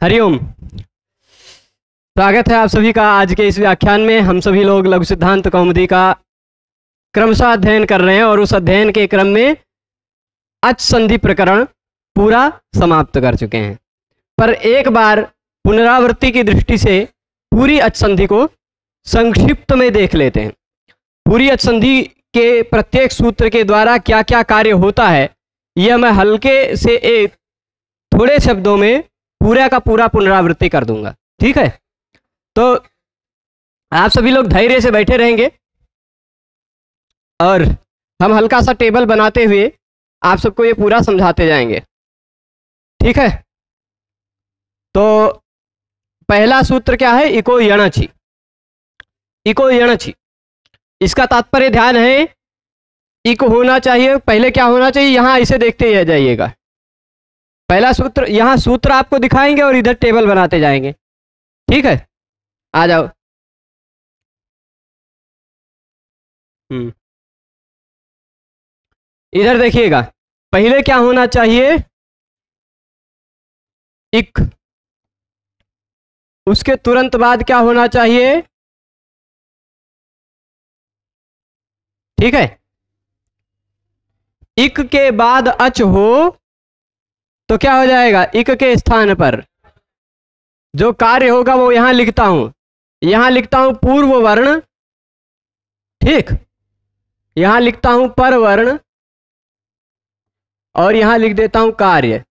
हरिओम। स्वागत है आप सभी का आज के इस व्याख्यान में। हम सभी लोग लघु सिद्धांत कौमुदी का क्रमशः अध्ययन कर रहे हैं और उस अध्ययन के क्रम में अच संधि प्रकरण पूरा समाप्त कर चुके हैं। पर एक बार पुनरावृत्ति की दृष्टि से पूरी अच संधि को संक्षिप्त में देख लेते हैं। पूरी अच संधि के प्रत्येक सूत्र के द्वारा क्या क्या कार्य होता है यह मैं हल्के से एक थोड़े शब्दों में पूरा का पूरा पुनरावृत्ति कर दूंगा। ठीक है, तो आप सभी लोग धैर्य से बैठे रहेंगे और हम हल्का सा टेबल बनाते हुए आप सबको ये पूरा समझाते जाएंगे। ठीक है, तो पहला सूत्र क्या है? इको यणचि। इको यणचि, इसका तात्पर्य ध्यान है, इक होना चाहिए। पहले क्या होना चाहिए, यहां इसे देखते जाइएगा। पहला सूत्र, यहां सूत्र आपको दिखाएंगे और इधर टेबल बनाते जाएंगे। ठीक है, आ जाओ। इधर देखिएगा, पहले क्या होना चाहिए? इक। उसके तुरंत बाद क्या होना चाहिए? ठीक है, इक के बाद अच हो तो क्या हो जाएगा? इक के स्थान पर जो कार्य होगा वो यहां लिखता हूं। यहां लिखता हूं पूर्व वर्ण, ठीक, यहां लिखता हूं पर वर्ण और यहां लिख देता हूं कार्य।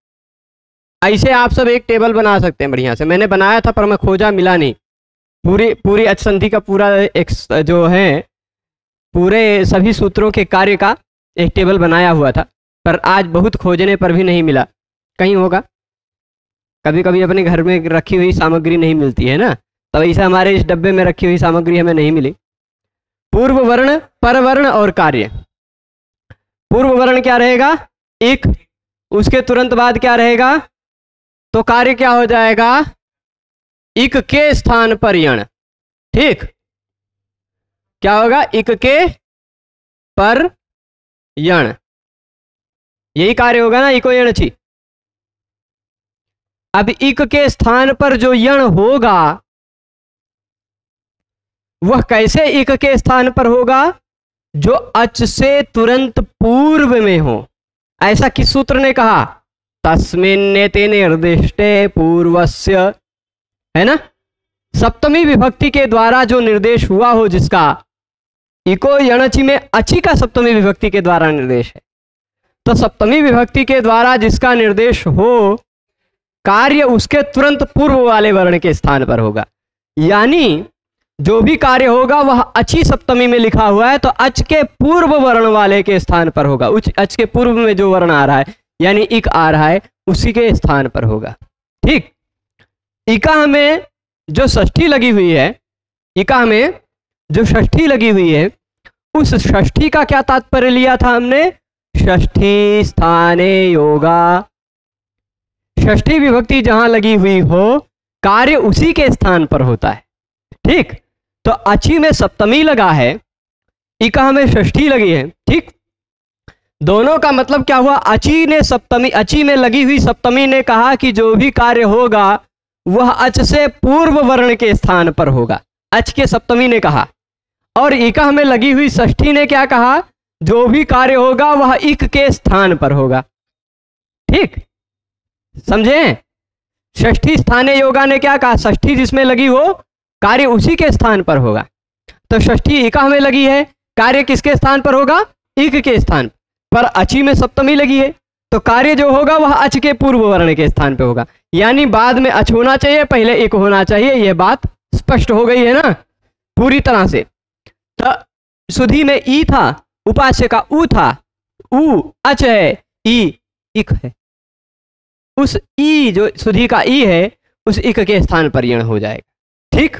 ऐसे आप सब एक टेबल बना सकते हैं बढ़िया से। मैंने बनाया था पर मैं खोजा, मिला नहीं। पूरी अच संधि का पूरा एक जो है पूरे सभी सूत्रों के कार्य का एक टेबल बनाया हुआ था, पर आज बहुत खोजने पर भी नहीं मिला। कहीं होगा, कभी कभी अपने घर में रखी हुई सामग्री नहीं मिलती है ना, तो ऐसे हमारे इस डब्बे में रखी हुई सामग्री हमें नहीं मिली। पूर्व वर्ण, पर वर्ण और कार्य। पूर्व वर्ण क्या रहेगा? इक। उसके तुरंत बाद क्या रहेगा? तो कार्य क्या हो जाएगा? इक के स्थान पर यण। ठीक, क्या होगा? इक के पर यण, यही कार्य होगा ना, इको यणचि। अब इक के स्थान पर जो यण होगा वह कैसे इक के स्थान पर होगा? जो अच से तुरंत पूर्व में हो। ऐसा किस सूत्र ने कहा? तस्मिन्नेति निर्दिष्टे पूर्वस्य, है ना? सप्तमी विभक्ति के द्वारा जो निर्देश हुआ हो जिसका, इको यणचि में अचि का सप्तमी विभक्ति के द्वारा निर्देश है। तो सप्तमी विभक्ति के द्वारा जिसका निर्देश हो, कार्य उसके तुरंत पूर्व वाले वर्ण के स्थान पर होगा। यानी जो भी कार्य होगा वह अचि सप्तमी में लिखा हुआ है तो अच के पूर्व वर्ण वाले के स्थान पर होगा। अच के पूर्व में जो वर्ण आ रहा है यानी इक आ रहा है उसी के स्थान पर होगा। ठीक, इका में जो षष्ठी लगी हुई है, इका में जो षष्ठी लगी हुई है, उस षष्ठी का क्या तात्पर्य लिया था हमने? षष्ठी स्थाने योगा। षष्ठी विभक्ति जहां लगी हुई हो कार्य उसी के स्थान पर होता है। ठीक, तो अचि में सप्तमी लगा है, इका में षष्ठी लगी है। ठीक, दोनों का मतलब क्या हुआ? अचि ने सप्तमी, अचि में लगी हुई सप्तमी ने कहा कि जो भी कार्य होगा वह अच से पूर्व वर्ण के स्थान पर होगा, अच के सप्तमी ने कहा। और इका में लगी हुई षष्ठी ने क्या कहा? जो भी कार्य होगा वह इक के स्थान पर होगा। ठीक, समझे? षष्ठी स्थाने योगा ने क्या कहा? षष्ठी जिसमें लगी हो कार्य उसी के स्थान पर होगा। तो षष्ठी इका में लगी है, कार्य किसके स्थान पर होगा? इक के स्थान पर। अचि में सप्तमी लगी है तो कार्य जो होगा वह अच के पूर्व वर्ण के स्थान पर होगा। यानी बाद में अच होना चाहिए, पहले इक होना चाहिए। यह बात स्पष्ट हो गई है ना पूरी तरह से। तो सुधी में ई था, उपास्य का ऊ था, ऊ अच है, ई इक है। उस ई जो सुधी का ई है उस इक के स्थान पर यण हो जाएगा। ठीक,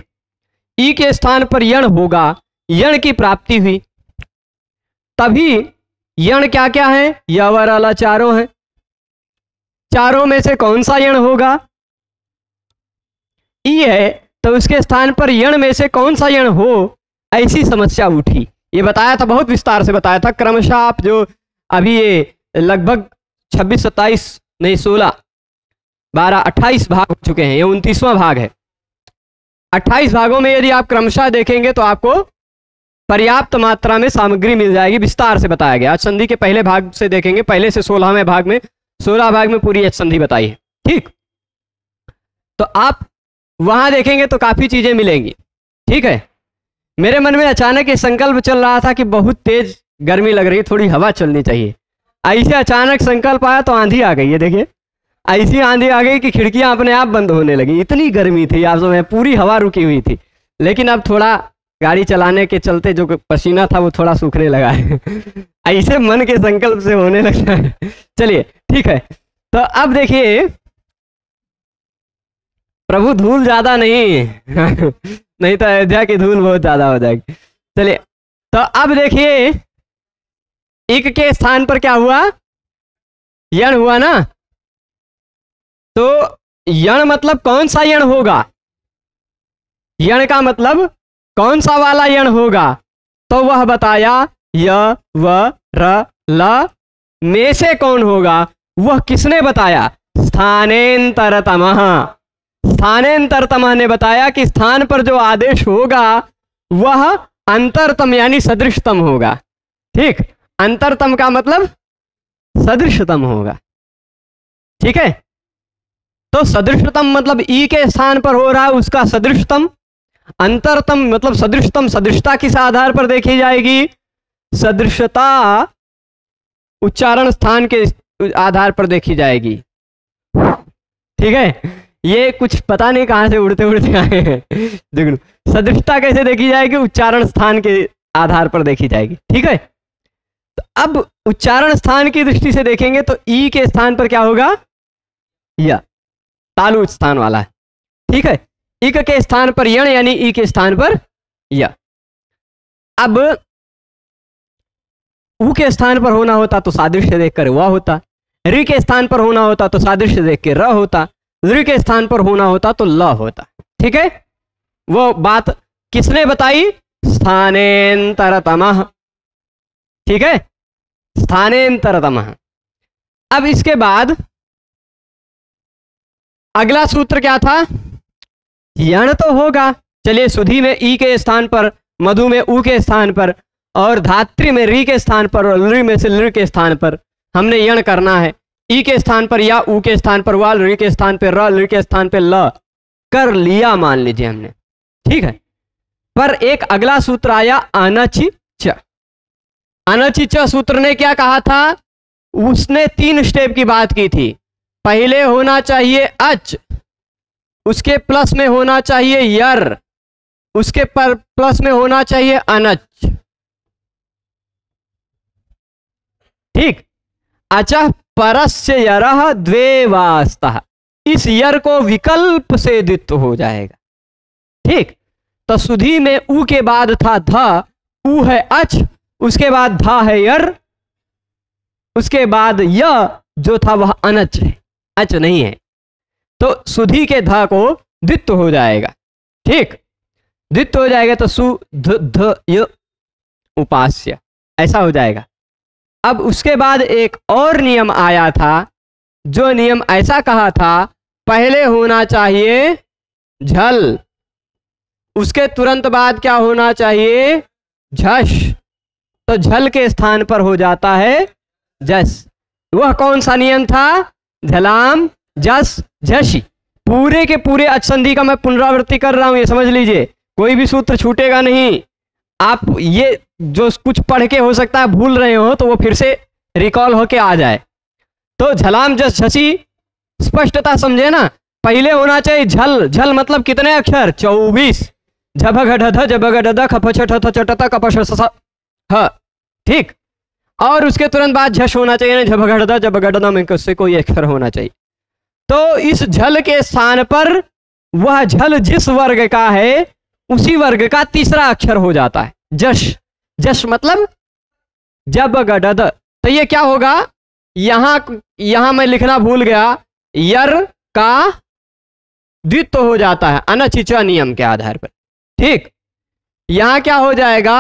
ई के स्थान पर यण होगा, यण की प्राप्ति हुई। तभी यण क्या क्या है? यवर अला चारों है। चारों में से कौन सा यण होगा? ई है, तो उसके स्थान पर यण में से कौन सा यण हो, ऐसी समस्या उठी। ये बताया था, बहुत विस्तार से बताया था। क्रमशः आप जो अभी ये लगभग 26, 27 नहीं 16 12, 28 भाग हो चुके हैं, ये 29वां भाग है। 28 भागों में यदि आप क्रमशः देखेंगे तो आपको पर्याप्त मात्रा में सामग्री मिल जाएगी, विस्तार से बताया गया। आज संधि के पहले भाग से देखेंगे, पहले से 16वें भाग में, 16 भाग में पूरी संधि बताई है। ठीक, तो आप वहां देखेंगे तो काफी चीजें मिलेंगी। ठीक है, मेरे मन में अचानक ये संकल्प चल रहा था कि बहुत तेज गर्मी लग रही, थोड़ी हवा चलनी चाहिए। ऐसे अचानक संकल्प आया तो आंधी आ गई है। देखिए, ऐसी आंधी आ गई कि खिड़कियां अपने आप बंद होने लगी, इतनी गर्मी थी। आप समय पूरी हवा रुकी हुई थी, लेकिन अब थोड़ा गाड़ी चलाने के चलते जो पसीना था वो थोड़ा सूखने लगा है। ऐसे मन के संकल्प से होने लगता है। चलिए ठीक है, तो अब देखिए, प्रभु धूल ज्यादा नहीं नहीं तो अयोध्या की धूल बहुत ज्यादा हो जाएगी। चलिए, तो अब देखिए, इक के स्थान पर क्या हुआ, यण हुआ ना। तो यण मतलब कौन सा यण होगा, यण का मतलब कौन सा वाला यण होगा, तो वह बताया य व र ल में से कौन होगा, वह किसने बताया, स्थानेंतरतमः। स्थानेंतरतमः ने बताया कि स्थान पर जो आदेश होगा वह अंतरतम यानी सदृशतम होगा। ठीक, अंतरतम का मतलब सदृशतम होगा। ठीक है, तो सदृशतम मतलब ई के स्थान पर हो रहा है उसका सदृशतम। अंतरतम मतलब सदृशतम, सदृशता किस आधार पर देखी जाएगी, सदृशता उच्चारण स्थान के आधार पर देखी जाएगी। ठीक है, ये कुछ पता नहीं कहां से उड़ते उड़ते आए हैं। देखो, सदृशता कैसे देखी जाएगी, उच्चारण स्थान के आधार पर देखी जाएगी। ठीक है, तो अब उच्चारण स्थान की दृष्टि से देखेंगे तो ई के स्थान पर क्या होगा, या तालु स्थान वाला है। ठीक है, इक के स्थान पर यण यानी ई के स्थान पर य। अब उ के स्थान पर होना होता तो सादृश्य देखकर वह होता, रि के स्थान पर होना होता तो सादृश्य देख के र होता, ऋ के स्थान पर होना होता तो ल होता। ठीक है, वो बात किसने बताई, स्थानेंतरतमः। ठीक है, स्थानेंतरतमः। अब इसके बाद अगला सूत्र क्या था, यण तो होगा। चलिए, सुधी में ई के स्थान पर, मधु में उ के स्थान पर, और धात्री में री के स्थान पर, और लृ में से लृ के स्थान पर हमने यण करना है। ई के स्थान पर या, उ के स्थान पर वा, ऋ के स्थान पर र, लृ के स्थान पर ल कर लिया, मान लीजिए हमने। ठीक है, पर एक अगला सूत्र आया अनचिच। अनचिच सूत्र ने क्या कहा था, उसने 3 स्टेप की बात की थी। पहले होना चाहिए अच, उसके प्लस में होना चाहिए यर, उसके पर प्लस में होना चाहिए अनच। ठीक, अचः परस्य यरः द्वे वास्तः, इस यर को विकल्प से द्वित्व हो जाएगा। ठीक, तो सुधी में उ के बाद था ध, उ है अच, उसके बाद धा है यर, उसके बाद य जो था वह अनच है, अच नहीं है। तो सुधी के ध को द्वित्व हो जाएगा। ठीक, द्वित्व हो जाएगा तो सु ध ध य उपास्य, ऐसा हो जाएगा। अब उसके बाद एक और नियम आया था, जो नियम ऐसा कहा था, पहले होना चाहिए झल, उसके तुरंत बाद क्या होना चाहिए, झष। तो झल के स्थान पर हो जाता है जस। वह कौन सा नियम था, झलाम जस झषि। पूरे के पूरे अचसंधि का मैं पुनरावृत्ति कर रहा हूं, ये समझ लीजिए, कोई भी सूत्र छूटेगा नहीं। आप ये जो कुछ पढ़ के हो सकता है भूल रहे हो तो वो फिर से रिकॉल होके आ जाए। तो झलाम जस झषि, स्पष्टता समझे ना। पहले होना चाहिए झल, झल मतलब कितने अक्षर, 24, झभघढ जबगढ खपछठ कपश ह। ठीक, और उसके तुरंत बाद झष होना चाहिए, झभघढ जबगढ में से कोई अक्षर होना चाहिए। तो इस झल के स्थान पर वह झल जिस वर्ग का है उसी वर्ग का तीसरा अक्षर हो जाता है, जश। जश मतलब जब गडद। तो ये क्या होगा, यहां मैं लिखना भूल गया, यर का द्वित्व हो जाता है अनचिचा नियम के आधार पर। ठीक, यहां क्या हो जाएगा,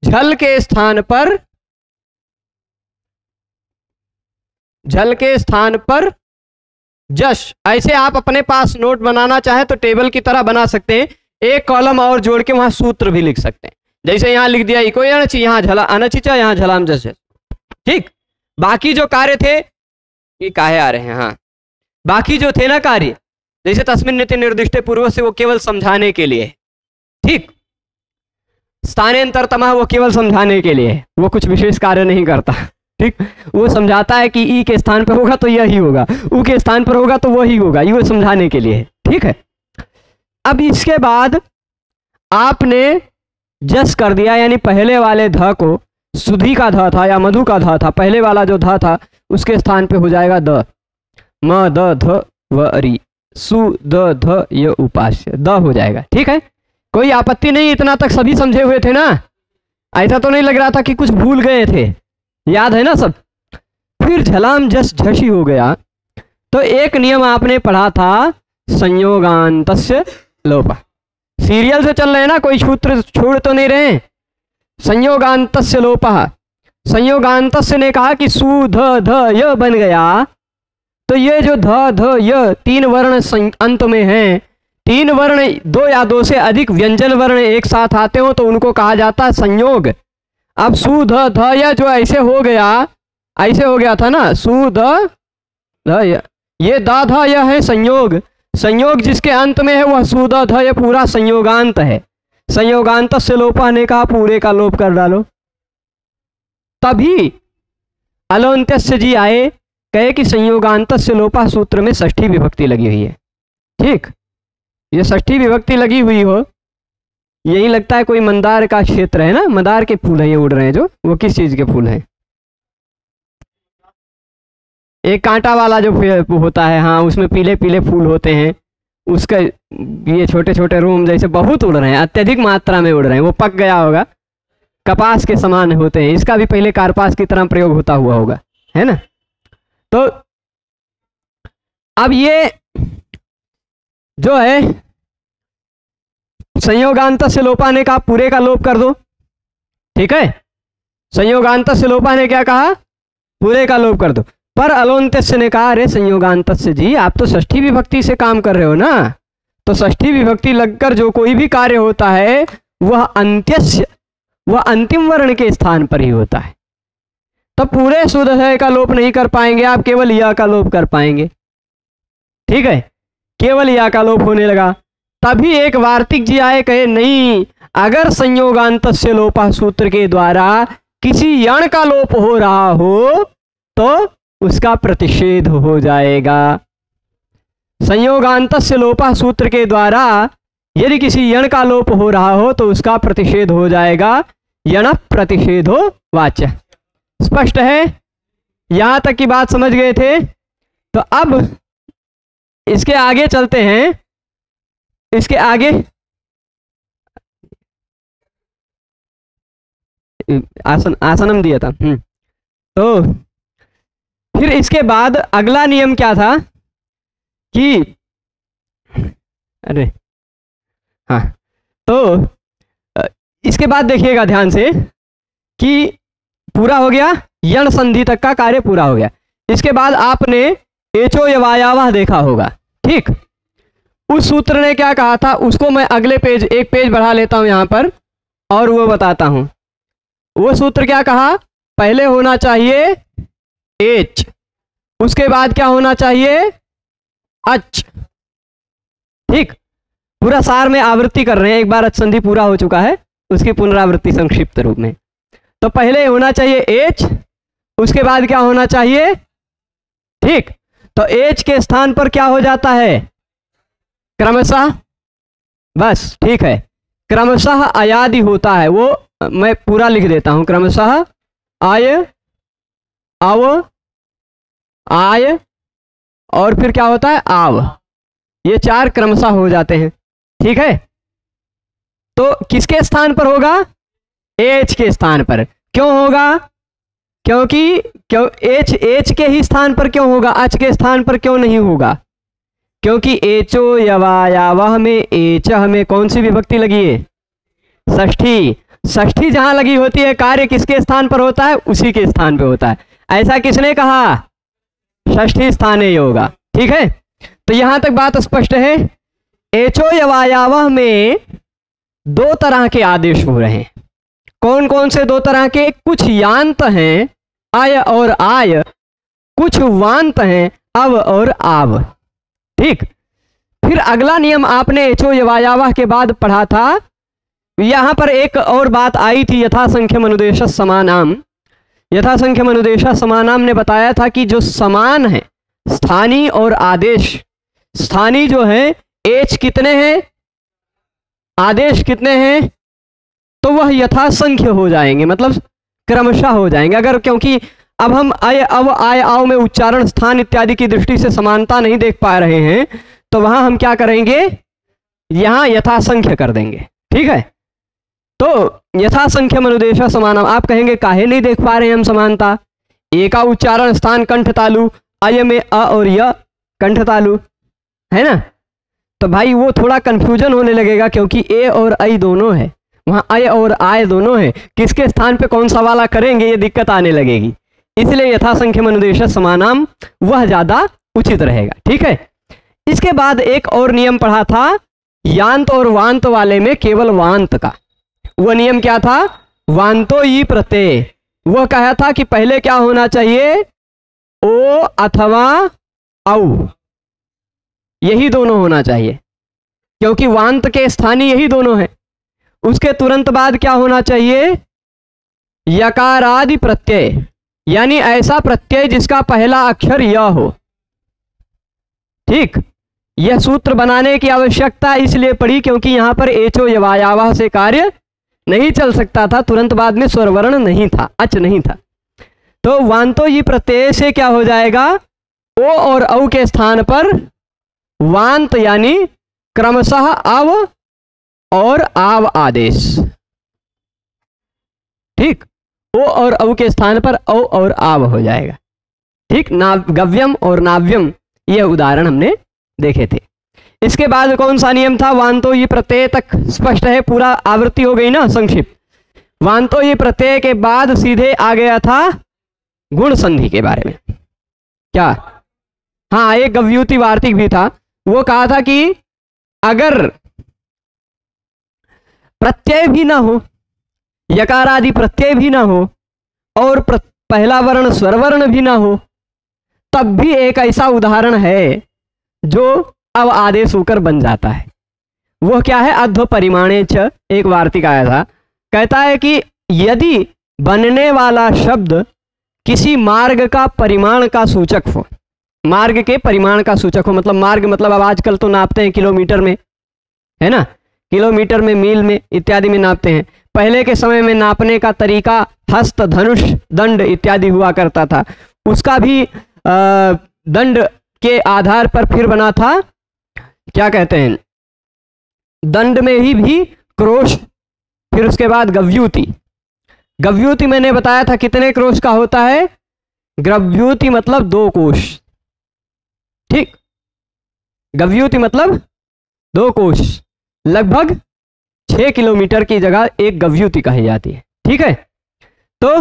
झल के स्थान पर, झल के स्थान पर जश, ऐसे आप अपने पास नोट बनाना चाहे तो टेबल की तरह बना सकते हैं, एक कॉलम और जोड़ के वहां सूत्र भी लिख सकते हैं। जैसे यहाँ लिख दिया इको अनचि, यहाँ झला अनचिचा, यहाँ झलाम जश। ठीक, बाकी जो कार्य थे ये काहे आ रहे हैं, हाँ बाकी जो थे ना कार्य, जैसे तस्मिन नीति निर्दिष्टे पूर्व से, वो केवल समझाने के लिए। ठीक, स्थानांतरतमः वो केवल समझाने के लिए, वो कुछ विशेष कार्य नहीं करता। ठीक, वो समझाता है कि ई के स्थान पर होगा तो यही होगा, ऊ के स्थान पर होगा तो वही होगा, ये वो समझाने के लिए है। ठीक है, अब इसके बाद आपने जस कर दिया, यानी पहले वाले ध को, सुधी का ध था या मधु का ध था, पहले वाला जो ध था उसके स्थान पे हो जाएगा द, म द ध व री, सु द ध य उपास्य, द हो जाएगा। ठीक है, कोई आपत्ति नहीं, इतना तक सभी समझे हुए थे ना, ऐसा तो नहीं लग रहा था कि कुछ भूल गए थे, याद है ना सब। फिर झलाम जस झसी हो गया, तो एक नियम आपने पढ़ा था, संयोगांतस्य लोप। सीरियल से चल रहे हैं ना, कोई सूत्र छोड़ तो नहीं रहे। संयोगांतस्य लोप, संयोगांतस्य ने कहा कि सु ध ध य बन गया, तो ये जो ध ध य तीन वर्ण अंत में हैं, तीन वर्ण, दो या दो से अधिक व्यंजन वर्ण एक साथ आते हो तो उनको कहा जाता है संयोग। अब सु ध ध य जो ऐसे हो गया, ऐसे हो गया था ना, सु ध ध य, ये द ध य है संयोग, संयोग जिसके अंत में है वह सु द ध य पूरा संयोगांत है। संयोगांत से लोपा ने कहा पूरे का लोप कर डालो। तभी अलोन्त्यस्य जी आए, कहे कि संयोगांत से लोपा सूत्र में षष्ठी विभक्ति लगी हुई है। ठीक, ये षष्ठी विभक्ति लगी हुई हो, यही लगता है कोई मंदार का क्षेत्र है ना, मंदार के फूल है ये उड़ रहे हैं जो, वो किस चीज के फूल हैं? एक कांटा वाला जो होता है, हाँ उसमें पीले पीले फूल होते हैं, उसका ये छोटे छोटे रोम जैसे बहुत उड़ रहे हैं, अत्यधिक मात्रा में उड़ रहे हैं, वो पक गया होगा, कपास के समान होते हैं, इसका भी पहले कार्पास की तरह प्रयोग होता हुआ होगा, है ना। तो अब ये जो है संयोगांत से लोपा ने कहा पूरे का लोप कर दो। ठीक है, संयोगांत से लोपा ने क्या कहा, पूरे का लोप कर दो। पर अलोन्त्यस्य ने कहा अरे संयोगांतस्य जी, आप तो षष्ठी विभक्ति से काम कर रहे हो ना, तो षष्ठी विभक्ति लगकर जो कोई भी कार्य होता है वह अंत्यस्य, वह अंतिम वर्ण के स्थान पर ही होता है। तो पूरे शुद्ध है का लोप नहीं कर पाएंगे आप, केवल या का लोप कर पाएंगे। ठीक है, केवल या का लोप होने लगा। तभी एक वार्तिक जी आए, कहे नहीं, अगर संयोगांतस्य लोपा सूत्र के द्वारा किसी यण का लोप हो रहा हो तो उसका प्रतिषेध हो जाएगा। संयोगांतस्य लोपा सूत्र के द्वारा यदि किसी यण का लोप हो रहा हो तो उसका प्रतिषेध हो जाएगा, यण प्रतिषेधो वाच्य। स्पष्ट है, यहां तक की बात समझ गए थे। तो अब इसके आगे चलते हैं, इसके आगे आसनम दिया था। तो फिर इसके बाद अगला नियम क्या था कि अरे हाँ, तो इसके बाद देखिएगा ध्यान से कि पूरा हो गया, यण संधि तक का कार्य पूरा हो गया। इसके बाद आपने एचो यवायावह देखा होगा। ठीक, उस सूत्र ने क्या कहा था उसको मैं अगले पेज, एक पेज बढ़ा लेता हूं यहां पर और वो बताता हूं। वो सूत्र क्या कहा, पहले होना चाहिए एच, उसके बाद क्या होना चाहिए अच। ठीक, पूरा सार में आवृत्ति कर रहे हैं, एक बार अच संधि पूरा हो चुका है, उसकी पुनरावृत्ति संक्षिप्त रूप में। तो पहले होना चाहिए एच, उसके बाद क्या होना चाहिए। ठीक, तो एच के स्थान पर क्या हो जाता है क्रमशः, बस ठीक है, क्रमशः अयादि होता है। वो मैं पूरा लिख देता हूं, क्रमशः आय अव आय और फिर क्या होता है आव, ये चार क्रमशः हो जाते हैं। ठीक है, तो किसके स्थान पर होगा, एच के स्थान पर। क्यों होगा, क्योंकि एच के ही स्थान पर क्यों होगा, अच के स्थान पर क्यों नहीं होगा, क्योंकि एचो यवायावह में एच में कौन सी विभक्ति लगी है, षष्ठी। षष्ठी जहां लगी होती है कार्य किसके स्थान पर होता है, उसी के स्थान पे होता है। ऐसा किसने कहा, षष्ठी स्थाने होगा। ठीक है, तो यहां तक बात स्पष्ट है। एचो यवायावह में दो तरह के आदेश हो रहे हैं। कौन कौन से दो तरह के? कुछ यांत हैं आय और आय, कुछ वांत हैं अव और आव। ठीक, फिर अगला नियम आपने एचो यवायावह के बाद पढ़ा था। यहां पर एक और बात आई थी, यथासंख्यम अनुदेश समानाम। यथासंख्यम अनुदेश समानाम ने बताया था कि जो समान है स्थानीय और आदेश, स्थानीय जो है एच कितने हैं, आदेश कितने हैं, तो वह यथासंख्य हो जाएंगे, मतलब क्रमशः हो जाएंगे। अगर क्योंकि अब हम अय अव आय आओ में उच्चारण स्थान इत्यादि की दृष्टि से समानता नहीं देख पा रहे हैं, तो वहां हम क्या करेंगे, यहां यथासंख्य कर देंगे। ठीक है, तो यथासंख्यम अनुदेश समानम। आप कहेंगे काहे नहीं देख पा रहे हैं हम समानता? ए का उच्चारण स्थान कंठ तालु, अय में अ और य कंठ तालु है ना, तो भाई वो थोड़ा कंफ्यूजन होने लगेगा, क्योंकि ए और ऐ दोनों है, वहां अय और आय दोनों है, किसके स्थान पे कौन सा वाला करेंगे ये दिक्कत आने लगेगी। इसलिए यथासंख्यम अनुदेश समानाम वह ज्यादा उचित रहेगा। ठीक है, इसके बाद एक और नियम पढ़ा था यांत और वांत वाले में, केवल वांत का। वह नियम क्या था? वांतो ई प्रत्यय। वह कहा था कि पहले क्या होना चाहिए, ओ अथवा औ, यही दोनों होना चाहिए, क्योंकि वांत के स्थानीय यही दोनों हैं। उसके तुरंत बाद क्या होना चाहिए, यकारादि प्रत्यय, यानी ऐसा प्रत्यय जिसका पहला अक्षर य हो। ठीक, यह सूत्र बनाने की आवश्यकता इसलिए पड़ी क्योंकि यहां पर एचो यवायावह से कार्य नहीं चल सकता था, तुरंत बाद में स्वरवर्ण नहीं था, अच नहीं था। तो वांतो ये प्रत्यय से क्या हो जाएगा, ओ और औ के स्थान पर वांत यानी क्रमशः अव और आव आदेश। ठीक, ओ और औ के स्थान पर औ और आव हो जाएगा। ठीक, गव्यम और नाव्यम ये उदाहरण हमने देखे थे। इसके बाद कौन सा नियम था, वांतो ये प्रत्यय तक स्पष्ट है, पूरा आवृत्ति हो गई ना संक्षिप्त। वांतो ये प्रत्यय के बाद सीधे आ गया था गुण संधि के बारे में। क्या? हाँ, एक गव्यूति वार्तिक भी था, वो कहा था कि अगर प्रत्यय भी ना हो, यकार आदि प्रत्यय भी ना हो और पहला वर्ण स्वरवर्ण भी ना हो, तब भी एक ऐसा उदाहरण है जो अब आदेश होकर बन जाता है। वो क्या है, अध्व परिमाणे च। एक वार्तिक आया था, कहता है कि यदि बनने वाला शब्द किसी मार्ग का परिमाण का सूचक हो, मार्ग के परिमाण का सूचक हो, मतलब मार्ग मतलब अब आजकल तो नापते हैं किलोमीटर में, है ना, किलोमीटर में, मील में इत्यादि में नापते हैं। पहले के समय में नापने का तरीका हस्त, धनुष, दंड इत्यादि हुआ करता था। उसका भी दंड के आधार पर फिर बना था, क्या कहते हैं, दंड में ही भी क्रोश, फिर उसके बाद गव्यूति। गव्यूति मैंने बताया था कितने क्रोश का होता है, गव्यूति मतलब 2 कोश। ठीक, गव्यूति मतलब 2 कोश, लगभग 6 किलोमीटर की जगह एक गव्यूति कही जाती है। ठीक है, तो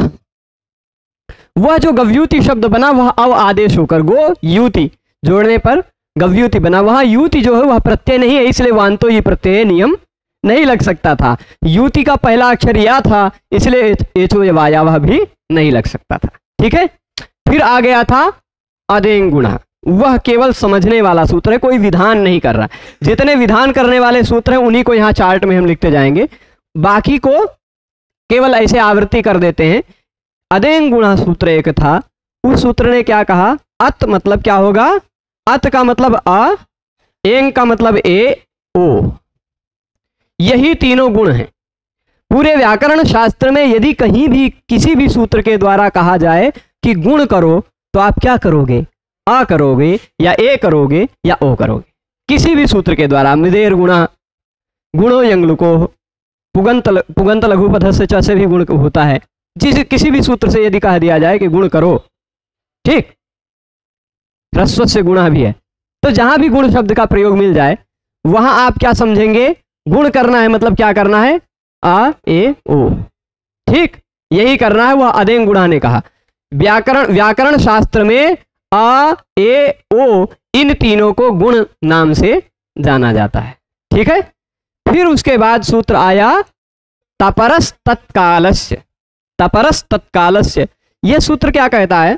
वह जो गव्यूति शब्द बना वह अव आदेश होकर गो युति जोड़ने पर गव्यूति बना। वहां युति जो है वह प्रत्यय नहीं है, इसलिए वांतो ये प्रत्यय नियम नहीं लग सकता था। युति का पहला अक्षर या था, इसलिए एचो यवायावह भी नहीं लग सकता था। ठीक है, फिर आ गया था अदेंग गुणा। वह केवल समझने वाला सूत्र है, कोई विधान नहीं कर रहा। जितने विधान करने वाले सूत्र हैं उन्हीं को यहाँ चार्ट में हम लिखते जाएंगे, बाकी को केवल ऐसे आवृत्ति कर देते हैं। अदेंग गुणा सूत्र एक था, उस सूत्र ने क्या कहा, अत मतलब क्या होगा, अत का मतलब अ, एंग का मतलब ए, ओ, यही तीनों गुण हैं। पूरे व्याकरण शास्त्र में यदि कहीं भी किसी भी सूत्र के द्वारा कहा जाए कि गुण करो, तो आप क्या करोगे, आ करोगे या ए करोगे या ओ करोगे। किसी भी सूत्र के द्वारा, मिदेर गुणा, गुणो यंगलुको, पुगंत लघुपथ से च से भी गुण होता है। किसी भी सूत्र से यदि कह दिया जाए कि गुण करो, ठीक, ह्रस्व से गुणा भी है, तो जहां भी गुण शब्द का प्रयोग मिल जाए वहां आप क्या समझेंगे, गुण करना है, मतलब क्या करना है, आ ए ओ। ठीक, यही करना है, वह अदेंग गुणा ने कहा। व्याकरण शास्त्र में आ ए ओ इन तीनों को गुण नाम से जाना जाता है। ठीक है, फिर उसके बाद सूत्र आया तपरस तत्कालस्य। तपरस तत्कालस्य, यह सूत्र क्या कहता है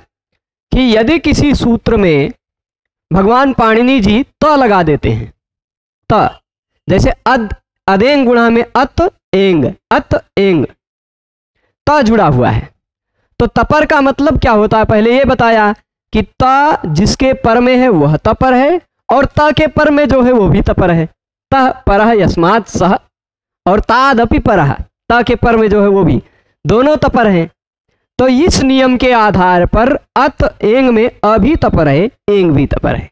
कि यदि किसी सूत्र में भगवान पाणिनि जी त लगा देते हैं, त जैसे अदेंग गुणा में अत एंग त जुड़ा हुआ है, तो तपर का मतलब क्या होता है पहले ये बताया कि त जिसके पर में है वह तपर है, और त के पर में जो है वो भी तपर है। त परह यस्मात् सह और तादपि परह, त के पर में जो है वो भी, दोनों तपर हैं। तो इस नियम के आधार पर अत एंग में अ भी तपर है, एंग भी तपर है।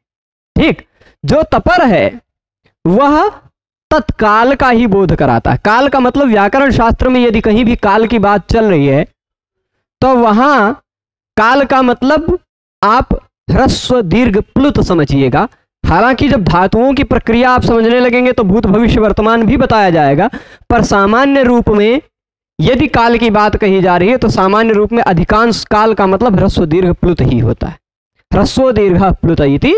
ठीक, जो तपर है वह तत्काल का ही बोध कराता है। काल का मतलब व्याकरण शास्त्र में यदि कहीं भी काल की बात चल रही है तो वहां काल का मतलब आप ह्रस्व दीर्घ प्लुत समझिएगा। हालांकि जब धातुओं की प्रक्रिया आप समझने लगेंगे तो भूत भविष्य वर्तमान भी बताया जाएगा, पर सामान्य रूप में यदि काल की बात कही जा रही है तो सामान्य रूप में अधिकांश काल का मतलब ह्रस्व दीर्घ प्लुत ही होता है। ह्रस्व दीर्घ प्लुत इति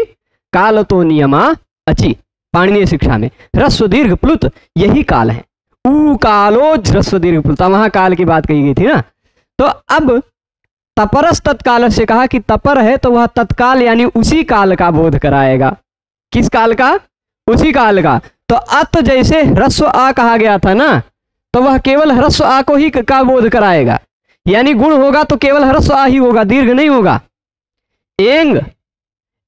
काल तो नियमा अचि, पाणिनीय शिक्षा में ह्रस्व दीर्घ प्लुत यही काल है। ऊ कालो ह्रस्व दीर्घ प्लुत, वहां काल की बात कही गई थी ना। तो अब तपरस तत्काल से कहा कि तपर है तो वह तत्काल यानी उसी काल का बोध कराएगा। किस काल का? उसी काल का। तो अत जैसे ह्रस्व आ कहा गया था ना, तो वह केवल ह्रस्व आ को ही का बोध कराएगा, यानी गुण होगा तो केवल ह्रस्व आ ही होगा, दीर्घ नहीं होगा। एंग,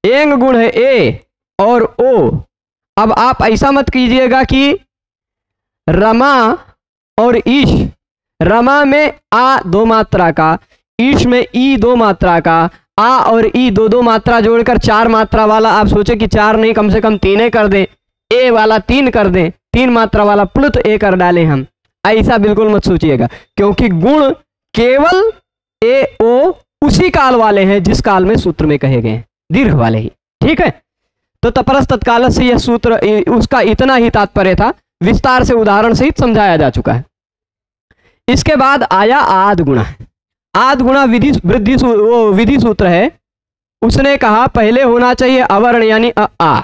एंग गुण है ए और ओ। अब आप ऐसा मत कीजिएगा कि रमा और ईश, रमा में आ दो मात्रा का, ईश में ई दो मात्रा का, आ और ई दो दो मात्रा जोड़कर चार मात्रा वाला, आप सोचे कि चार नहीं कम से कम तीन कर दें, ए वाला तीन कर दें, तीन मात्रा वाला प्लुत ए कर डालें हम, ऐसा बिल्कुल मत सोचिएगा, क्योंकि गुण केवल ए ओ उसी काल वाले हैं जिस काल में सूत्र में कहे गए हैं, दीर्घ वाले ही। ठीक है, तो तपरस तत्काल से यह सूत्र उसका इतना ही तात्पर्य था, विस्तार से उदाहरण सहित समझाया जा चुका है। इसके बाद आया आद गुणा। आद गुणा विधि सूत्र है। उसने कहा पहले होना चाहिए अवर्ण यानी आ,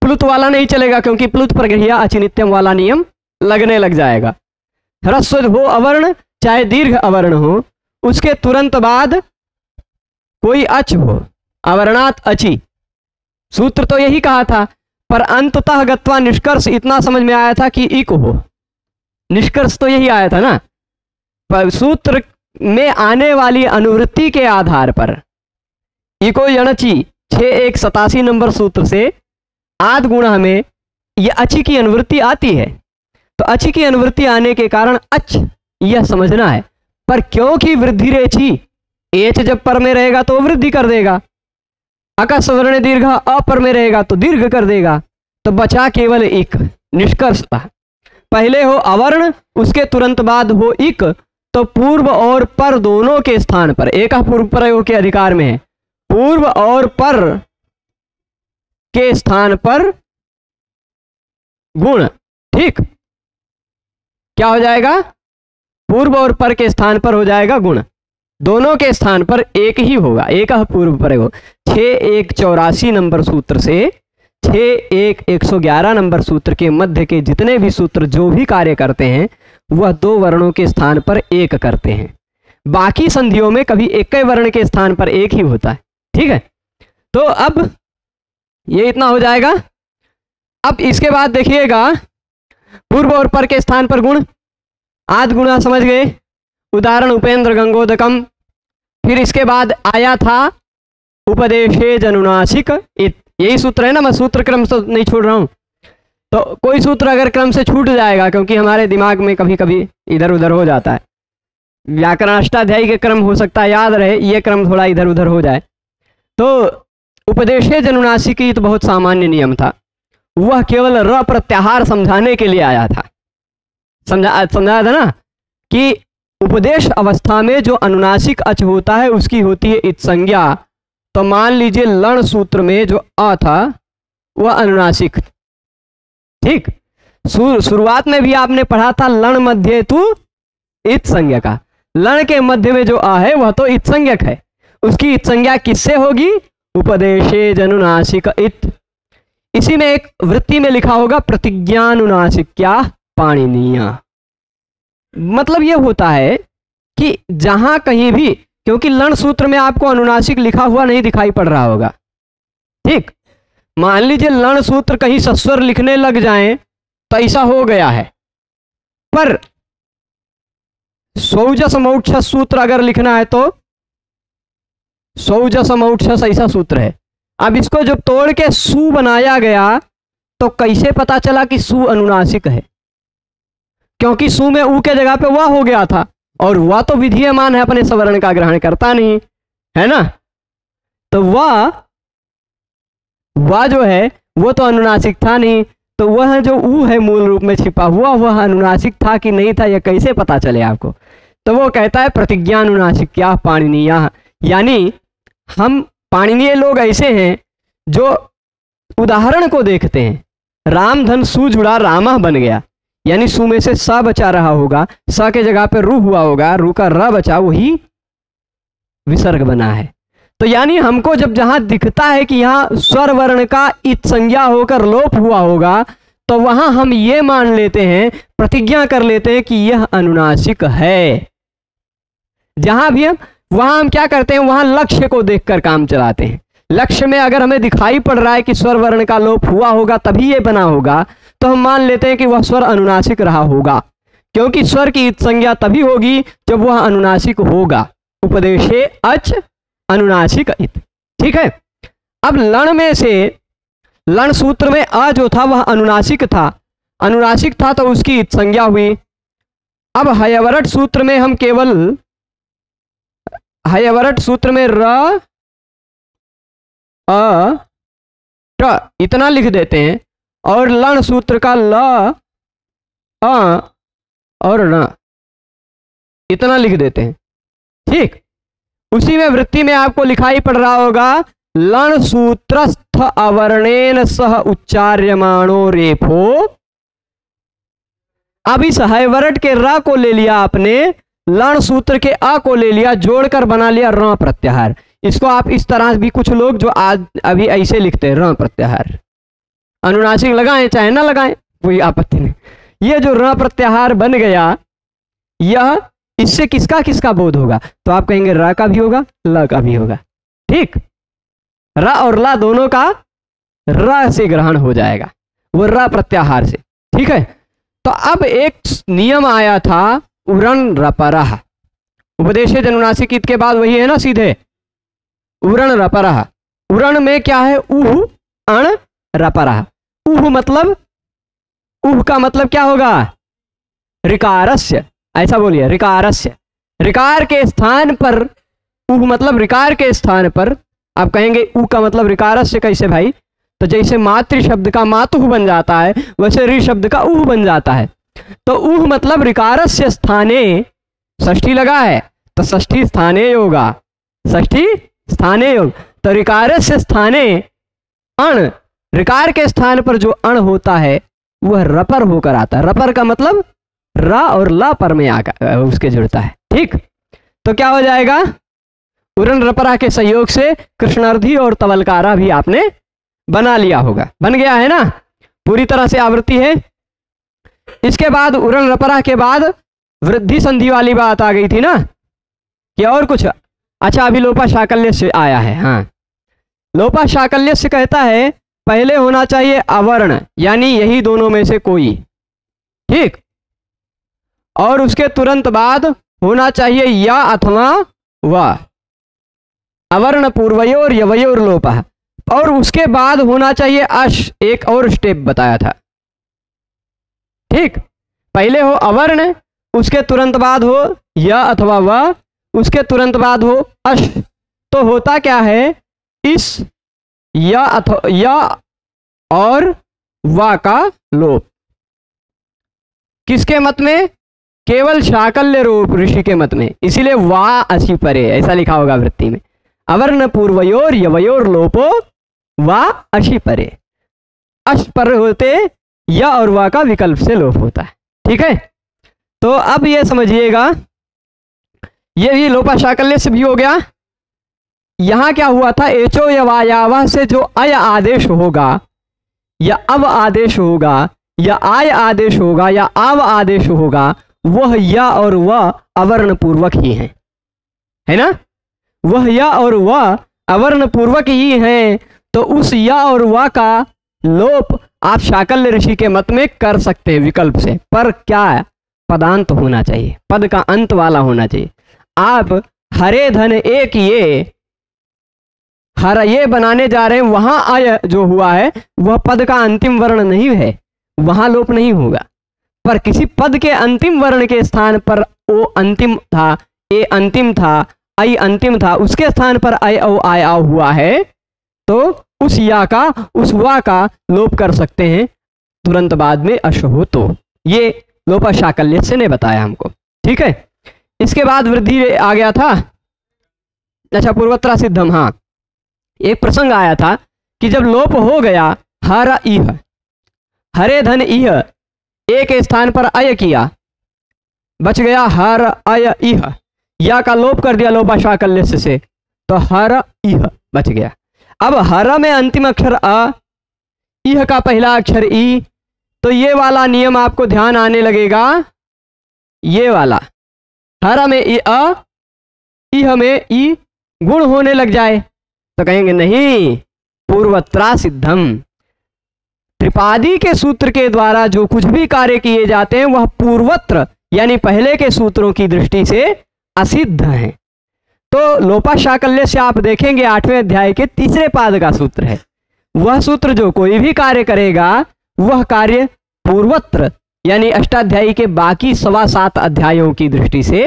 प्लुत वाला नहीं चलेगा क्योंकि प्लुत प्रगृह्य अचिनित्यम वाला नियम लगने लग जाएगा। ह्रस्व हो अवर्ण चाहे दीर्घ अवर्ण हो, उसके तुरंत बाद कोई अच हो, अवर्णात अचि। सूत्र तो यही कहा था, पर अंततः गत्वा निष्कर्ष इतना समझ में आया था कि इक हो, निष्कर्ष तो यही आया था ना। पर सूत्र में आने वाली अनुवृत्ति के आधार पर इको यणचि 6187 नंबर सूत्र से आद गुणा में यह अचि की अनुवृत्ति आती है। तो अचि की अनुवृत्ति आने के कारण अच यह समझना है, पर क्योंकि वृद्धि रेचि, एच जब पर में रहेगा तो वृद्धि कर देगा, अकस वर्ण दीर्घ अपर में रहेगा तो दीर्घ कर देगा, तो बचा केवल इक। निष्कर्ष था पहले हो अवर्ण, उसके तुरंत बाद हो इक, तो पूर्व और पर दोनों के स्थान पर, एक पूर्व प्रयोग के अधिकार में है, पूर्व और पर के स्थान पर गुण। ठीक, क्या हो जाएगा? पूर्व और पर के स्थान पर हो जाएगा गुण, दोनों के स्थान पर एक ही होगा, एक पूर्व प्रयोग। 6184 नंबर सूत्र से 6111 नंबर सूत्र के मध्य के जितने भी सूत्र जो भी कार्य करते हैं वह दो वर्णों के स्थान पर एक करते हैं। बाकी संधियों में कभी एक ही वर्ण के स्थान पर एक ही होता है। ठीक है, तो अब ये इतना हो जाएगा। अब इसके बाद देखिएगा पूर्व और पर के स्थान पर गुण, आद गुणा समझ गए, उदाहरण उपेंद्र गंगोदकम। फिर इसके बाद आया था उपदेशे जनुनासिक, यही सूत्र है ना, मैं सूत्र क्रम से नहीं छोड़ रहा हूं। तो कोई सूत्र अगर क्रम से छूट जाएगा, क्योंकि हमारे दिमाग में कभी कभी इधर उधर हो जाता है, व्याकरण अष्टाध्यायी के क्रम हो सकता है याद रहे, ये क्रम थोड़ा इधर उधर हो जाए। तो उपदेशे जनुनासिकी तो बहुत सामान्य नियम था, वह केवल र प्रत्याहार समझाने के लिए आया था। समझाया था ना कि उपदेश अवस्था में जो अनुनासिक अच होता है उसकी होती है इत संज्ञा। तो मान लीजिए लण सूत्र में जो अ था वह अनुनासिक। ठीक, शुरुआत में भी आपने पढ़ा था लण मध्य तु इत संज्ञा का, लण के मध्य में जो आ है वह तो इत संज्ञक है, उसकी इत संज्ञा किससे होगी? उपदेशे जनुनासिक इत। इसी में एक वृत्ति में लिखा होगा प्रतिज्ञानुनासिक क्या पाणिनीय। मतलब ये होता है कि जहां कहीं भी, क्योंकि लण सूत्र में आपको अनुनासिक लिखा हुआ नहीं दिखाई पड़ रहा होगा, ठीक। मान लीजिए लण सूत्र कहीं सस्वर लिखने लग जाएं तो ऐसा हो गया है, पर सौजस मौक्षस सूत्र अगर लिखना है तो सौजस मौक्षस ऐसा सूत्र है। अब इसको जब तोड़ के सु बनाया गया तो कैसे पता चला कि सु अनुनासिक है? क्योंकि सु में ऊ के जगह पे वह हो गया था, और वह तो विधीयमान है, अपने सवर्ण का ग्रहण करता नहीं है ना। तो वह जो है वो तो अनुनासिक था नहीं, तो वह जो ऊ है मूल रूप में छिपा हुआ वह अनुनासिक था कि नहीं था, यह कैसे पता चले आपको? तो वो कहता है प्रतिज्ञानुनासिक क्या पाणिनीय। यानी हम पाणिनीय लोग ऐसे हैं जो उदाहरण को देखते हैं। राम धन सु जुड़ा रामा बन गया, यानी सु में से स बचा रहा होगा, स के जगह पे रू हुआ होगा, रू का र बचा, वही विसर्ग बना है। तो यानी हमको जब जहां दिखता है कि यहाँ स्वर वर्ण का इत संज्ञा होकर लोप हुआ होगा, तो वहां हम ये मान लेते हैं, प्रतिज्ञा कर लेते हैं कि यह अनुनासिक है। जहां भी वहां हम क्या करते हैं, वहां लक्ष्य को देखकर काम चलाते हैं। लक्ष्य में अगर हमें दिखाई पड़ रहा है कि स्वर वर्ण का लोप हुआ होगा तभी ये बना होगा, तो हम मान लेते हैं कि वह स्वर अनुनासिक रहा होगा, क्योंकि स्वर की इत संज्ञा तभी होगी जब वह अनुनासिक होगा। उपदेशे अच अनुनासिक इत, ठीक है। अब लण में से, लण सूत्र में अ जो था वह अनुनासिक था तो उसकी इत संज्ञा हुई। अब हयवरट सूत्र में हम केवल हयवरट सूत्र में र अ ट इतना लिख देते हैं, और लण सूत्र का ल अ और न इतना लिख देते हैं, ठीक। उसी में वृत्ति में आपको लिखाई पड़ रहा होगा लण सूत्रस्थ अवर्णेन सह उच्चार्यमाणो रेफो। अब इस हयवरट के र को ले लिया आपने, लण सूत्र के अ को ले लिया, जोड़कर बना लिया र प्रत्याहार। इसको आप इस तरह भी, कुछ लोग जो आज अभी ऐसे लिखते हैं र प्रत्याहार, अनुनासिक लगाएं चाहे ना लगाएं कोई आपत्ति नहीं। ये जो र प्रत्याहार बन गया, यह इससे किसका किसका बोध होगा? तो आप कहेंगे र का भी होगा, ल का भी होगा, ठीक। र और ला दोनों का र से ग्रहण हो जाएगा, वो र प्रत्याहार से, ठीक है। तो अब एक नियम आया था उरण रपरह। उपदेशे जनुनासिक इत के बाद वही है ना सीधे, उरण रपरह। उरण में क्या है? उह अण रपरह। उह मतलब, उह का मतलब क्या होगा? ऋकारस्य, ऐसा बोलिए, ऋकारस्य। ऋकार के स्थान पर, उह मतलब ऋकार के स्थान पर आप कहेंगे उ का मतलब ऋकारस्य कैसे भाई? तो जैसे मातृ शब्द का मातुह बन जाता है, वैसे ऋ शब्द का उह बन जाता है। तो उह मतलब ऋकारस्य स्थाने, षष्ठी लगा है तो षष्ठी स्थाने योगा, षष्ठी स्थाने योग। तो ऋकारस्य स्थाने अण, ऋकार के स्थान पर जो अण होता है वह रपर होकर आता है। रपर का मतलब र और ला पर में आकर उसके जुड़ता है, ठीक। तो क्या हो जाएगा? उरण रपरा के सहयोग से कृष्णार्धी और तवलकारा भी आपने बना लिया होगा, बन गया है ना, पूरी तरह से आवृत्ति है। इसके बाद उरण रपरा के बाद वृद्धि संधि वाली बात आ गई थी ना, कि और कुछ? अच्छा, अभी लोपा शाकल्य से आया है। हाँ, लोपा शाकल्य से कहता है पहले होना चाहिए अवर्ण, यानी यही दोनों में से कोई, ठीक। और उसके तुरंत बाद होना चाहिए या अथवा व, अवर्ण पूर्वयोर यवयोर लोपः। और उसके बाद होना चाहिए अश, एक और स्टेप बताया था, ठीक। पहले हो अवर्ण, उसके तुरंत बाद हो या अथवा व, उसके तुरंत बाद हो अश। तो होता क्या है, इस या अथवा या और वा का लोप किसके मत में? केवल शाकल्य रूप ऋषि के मत में, इसीलिए वा असी परे ऐसा लिखा होगा वृत्ति में। अवर्ण पूर्वयोर यवयोर लोपो वा अशी परे, अश पर होते या और वा का विकल्प से लोप होता है, ठीक है। तो अब ये समझिएगा, ये भी लोपा शाकल्य से भी हो गया। यहां क्या हुआ था, एचो या वायावा से जो अय आदेश होगा या अव आदेश होगा या आय आदेश होगा या आव आदेश होगा, वह या और वह अवर्ण पूर्वक ही है ना। वह या और वह अवर्ण पूर्वक ही है, तो उस या और वह का लोप आप शाकल्य ऋषि के मत में कर सकते हैं विकल्प से, पर क्या पदांत होना चाहिए, पद का अंत वाला होना चाहिए। आप हरे धन एक ये बनाने जा रहे हैं, वहां आय जो हुआ है वह पद का अंतिम वर्ण नहीं है, वहां लोप नहीं होगा। पर किसी पद के अंतिम वर्ण के स्थान पर ओ अंतिम था, ए अंतिम था, आई अंतिम था, उसके स्थान पर अय औ आया हुआ है, तो उस या का उस वा का लोप कर सकते हैं तुरंत बाद में अश हो तो। ये लोपा शाकल्य ने बताया हमको, ठीक है। इसके बाद वृद्धि आ गया था। अच्छा, पूर्वत्रा सिद्धम, हाँ, एक प्रसंग आया था कि जब लोप हो गया हर इह, हरे धन इह, एक स्थान पर अय किया, बच गया हर अय इह, या का लोप कर दिया लोपा शाकल्य से, तो हर इह बच गया। अब हर में अंतिम अक्षर अ, इह का पहला अक्षर ई, तो ये वाला नियम आपको ध्यान आने लगेगा, ये वाला हर में ई अ, इह में ई गुण होने लग जाए, तो कहेंगे नहीं, पूर्वत्रा सिद्धम। त्रिपादी के सूत्र के द्वारा जो कुछ भी कार्य किए जाते हैं वह पूर्वत्र यानी पहले के सूत्रों की दृष्टि से असिद्ध है। तो लोपा शाकल्य से आप देखेंगे 8वें अध्याय के 3रे पाद का सूत्र है, वह सूत्र जो कोई भी कार्य करेगा वह कार्य पूर्वत्र यानी अष्टाध्यायी के बाकी 7.25 अध्यायों की दृष्टि से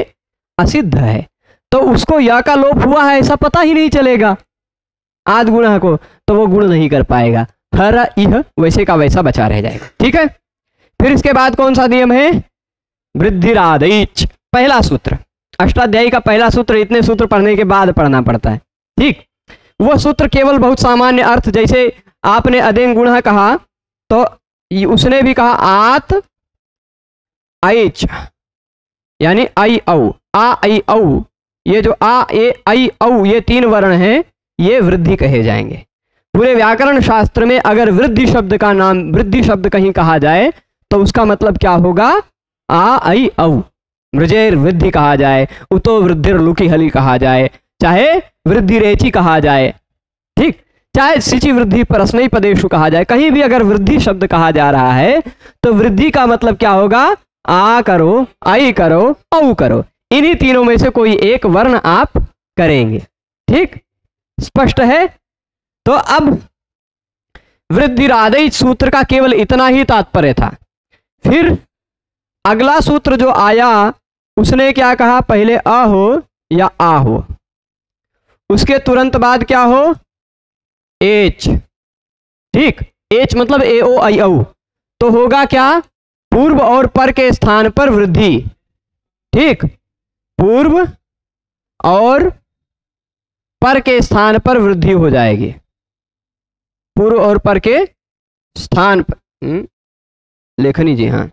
असिद्ध है, तो उसको या का लोप हुआ है ऐसा पता ही नहीं चलेगा आद गुण को, तो वो गुण नहीं कर पाएगा, हर इह वैसे का वैसा बचा रह जाएगा, ठीक है। फिर इसके बाद कौन सा नियम है, वृद्धिरादैच, पहला सूत्र, अष्टाध्यायी का पहला सूत्र, इतने सूत्र पढ़ने के बाद पढ़ना पड़ता है, ठीक। वह सूत्र केवल बहुत सामान्य अर्थ, जैसे आपने अदेंग गुण कहा तो उसने भी कहा आत ऐच यानी आई औ, आ आई औ, ये जो आ ए आई औ ये 3 वर्ण हैं, ये वृद्धि कहे जाएंगे। पूरे व्याकरण शास्त्र में अगर वृद्धि शब्द का नाम, वृद्धि शब्द कहीं कहा जाए तो उसका मतलब क्या होगा, आ आई औ, मृजेर वृद्धि कहा जाए, उतो वृद्धिर लुकी हली कहा जाए, चाहे वृद्धि रेची कहा जाए, ठीक, चाहे सिचि वृद्धि परस्मयी पदेशु कहा जाए, कहीं भी अगर वृद्धि शब्द कहा जा रहा है तो वृद्धि का मतलब क्या होगा, आ करो, आई करो, औ करो, इन्हीं तीनों में से कोई एक वर्ण आप करेंगे, ठीक, स्पष्ट है। तो अब वृद्धिरादै सूत्र का केवल इतना ही तात्पर्य था। फिर अगला सूत्र जो आया उसने क्या कहा, पहले अ हो या आ हो, उसके तुरंत बाद क्या हो, एच, ठीक, एच मतलब ए ओ आई औ, तो होगा क्या, पूर्व और पर के स्थान पर वृद्धि, ठीक, पूर्व और पर के स्थान पर वृद्धि हो जाएगी, पूर्व और पर के स्थान पर, लेखनी जी, हाँ,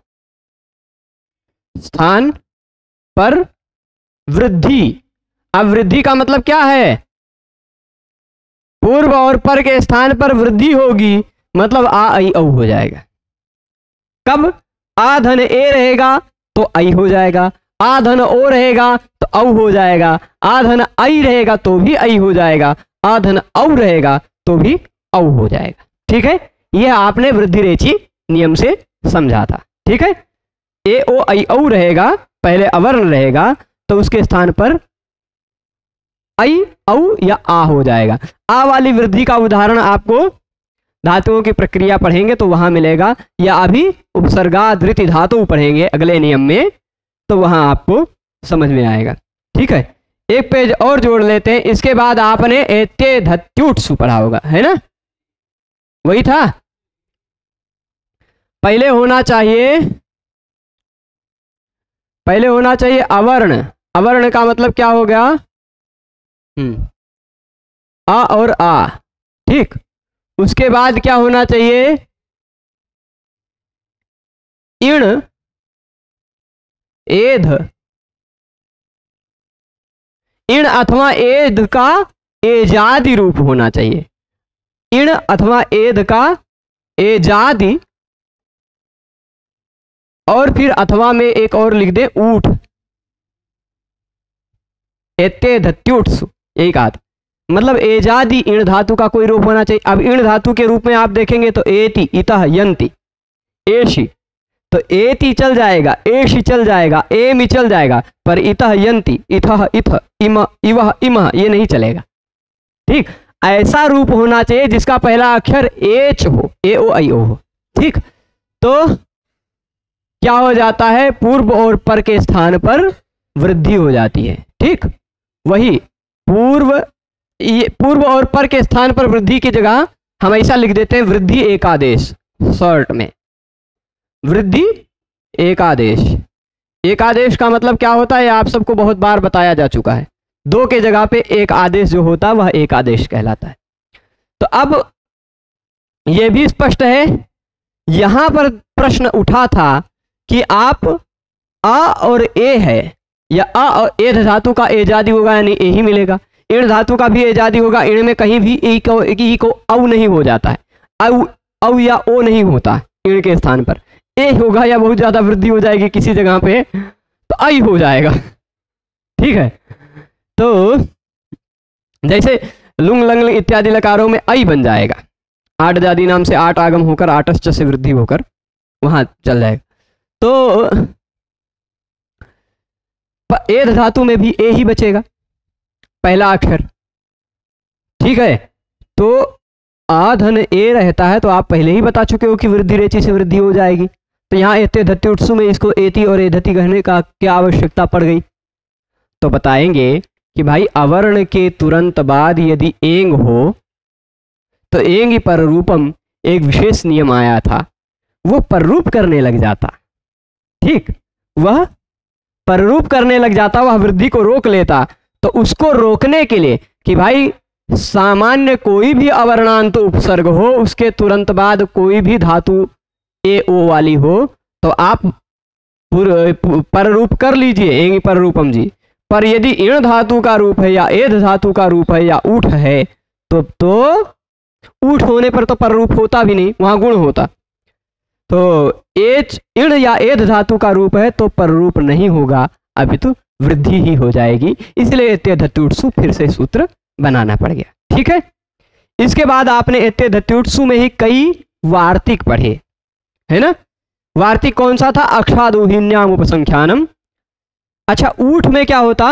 स्थान पर वृद्धि। अब वृद्धि का मतलब क्या है, पूर्व और पर के स्थान पर वृद्धि होगी, मतलब आ आई औ हो जाएगा। कब, आ धन ए रहेगा तो आई हो जाएगा, आ धन ओ रहेगा तो औ हो जाएगा, आ धन आई रहेगा तो भी आई हो जाएगा, आ धन औ रहेगा तो भी औ हो जाएगा, ठीक है। यह आपने वृद्धि रेची नियम से समझा था, ठीक है। ए ओ आई औ रहेगा, पहले अवर्ण रहेगा तो उसके स्थान पर आई औ या आ हो जाएगा। आ वाली वृद्धि का उदाहरण आपको धातुओं की प्रक्रिया पढ़ेंगे तो वहां मिलेगा, या अभी उपसर्गाधृति धातु पढ़ेंगे अगले नियम में तो वहां आपको समझ में आएगा, ठीक है। एक पेज और जोड़ लेते हैं, इसके बाद आपने एते धत्युट्सु पढ़ा होगा, है ना, वही था। पहले होना चाहिए अवर्ण, अवर्ण का मतलब क्या हो गया, आ और आ, ठीक, उसके बाद क्या होना चाहिए, इण एध, इण अथवा एध का एजादि रूप होना चाहिए। इण अथवा एद का एजादि, और फिर अथवा में एक और लिख दे ऊठ, एते धत्युट्सु, यही कहा था। मतलब एजादि इण धातु का कोई रूप होना चाहिए। अब इण धातु के रूप में आप देखेंगे तो एति, इतः, यन्ति, एषि, तो एति चल जाएगा, एषि चल जाएगा, एमि चल जाएगा, पर इतः यन्ति, इथः इथ, इम इवः इमः ये नहीं चलेगा। ठीक, ऐसा रूप होना चाहिए जिसका पहला अक्षर एच हो, ए ओ आई ओ हो। ठीक, तो क्या हो जाता है, पूर्व और पर के स्थान पर वृद्धि हो जाती है। ठीक, वही पूर्व और पर के स्थान पर वृद्धि की जगह हम ऐसा लिख देते हैं वृद्धि एकादेश, शॉर्ट में वृद्धि एकादेश। एकादेश का मतलब क्या होता है, आप सबको बहुत बार बताया जा चुका है। दो के जगह पे एक आदेश जो होता है वह एकादेश कहलाता है। तो अब यह भी स्पष्ट है, यहां पर प्रश्न उठा था कि आप आ और ए है, या आ और ए धातु का एजादी होगा यानी ए ही मिलेगा, इण धातु का भी एजादी होगा, इण में कहीं भी ई को औ नहीं हो जाता है, औ या ओ नहीं होता इण के स्थान पर, ए होगा या बहुत ज्यादा वृद्धि हो जाएगी किसी जगह पे तो आई हो जाएगा। ठीक है, तो जैसे लुंग लंग इत्यादि लकारों में आई बन जाएगा, आठ जादी नाम से आठ आगम होकर आठश्च से वृद्धि होकर वहां चल जाएगा। तो एध धातु में भी ए ही बचेगा पहला अक्षर। ठीक है, तो आधन ए रहता है, तो आप पहले ही बता चुके हो कि वृद्धि रेचि से वृद्धि हो जाएगी। तो यहाँ एते धत्युट्सु में इसको एति और एधति कहने का क्या आवश्यकता पड़ गई? तो बताएंगे कि भाई अवर्ण के तुरंत बाद यदि एंग हो तो एंग पर रूपम एक विशेष नियम आया था, वो पररूप करने लग जाता। ठीक, वह पररूप करने लग जाता, वह वृद्धि को रोक लेता। तो उसको रोकने के लिए कि भाई सामान्य कोई भी अवर्णांत उपसर्ग हो, उसके तुरंत बाद कोई भी धातु ए ओ वाली हो, तो आप पररूप कर लीजिए, एंग पर रूपम जी। पर यदि इण धातु का रूप है या एध धातु का रूप है या ऊठ है, तो ऊठ होने पर तो पररूप होता भी नहीं, वहां गुण होता। तो एच इण या एध धातु का रूप है तो पररूप नहीं होगा, अभी तो वृद्धि ही हो जाएगी। इसलिए एते धत्युट्सु फिर से सूत्र बनाना पड़ गया। ठीक है, इसके बाद आपने एते धत्युट्सु में ही कई वार्तिक पढ़े है ना। वार्तिक कौन सा था? अक्षादुहिन्याम उपसंख्यानम। अच्छा, ऊठ में क्या होता?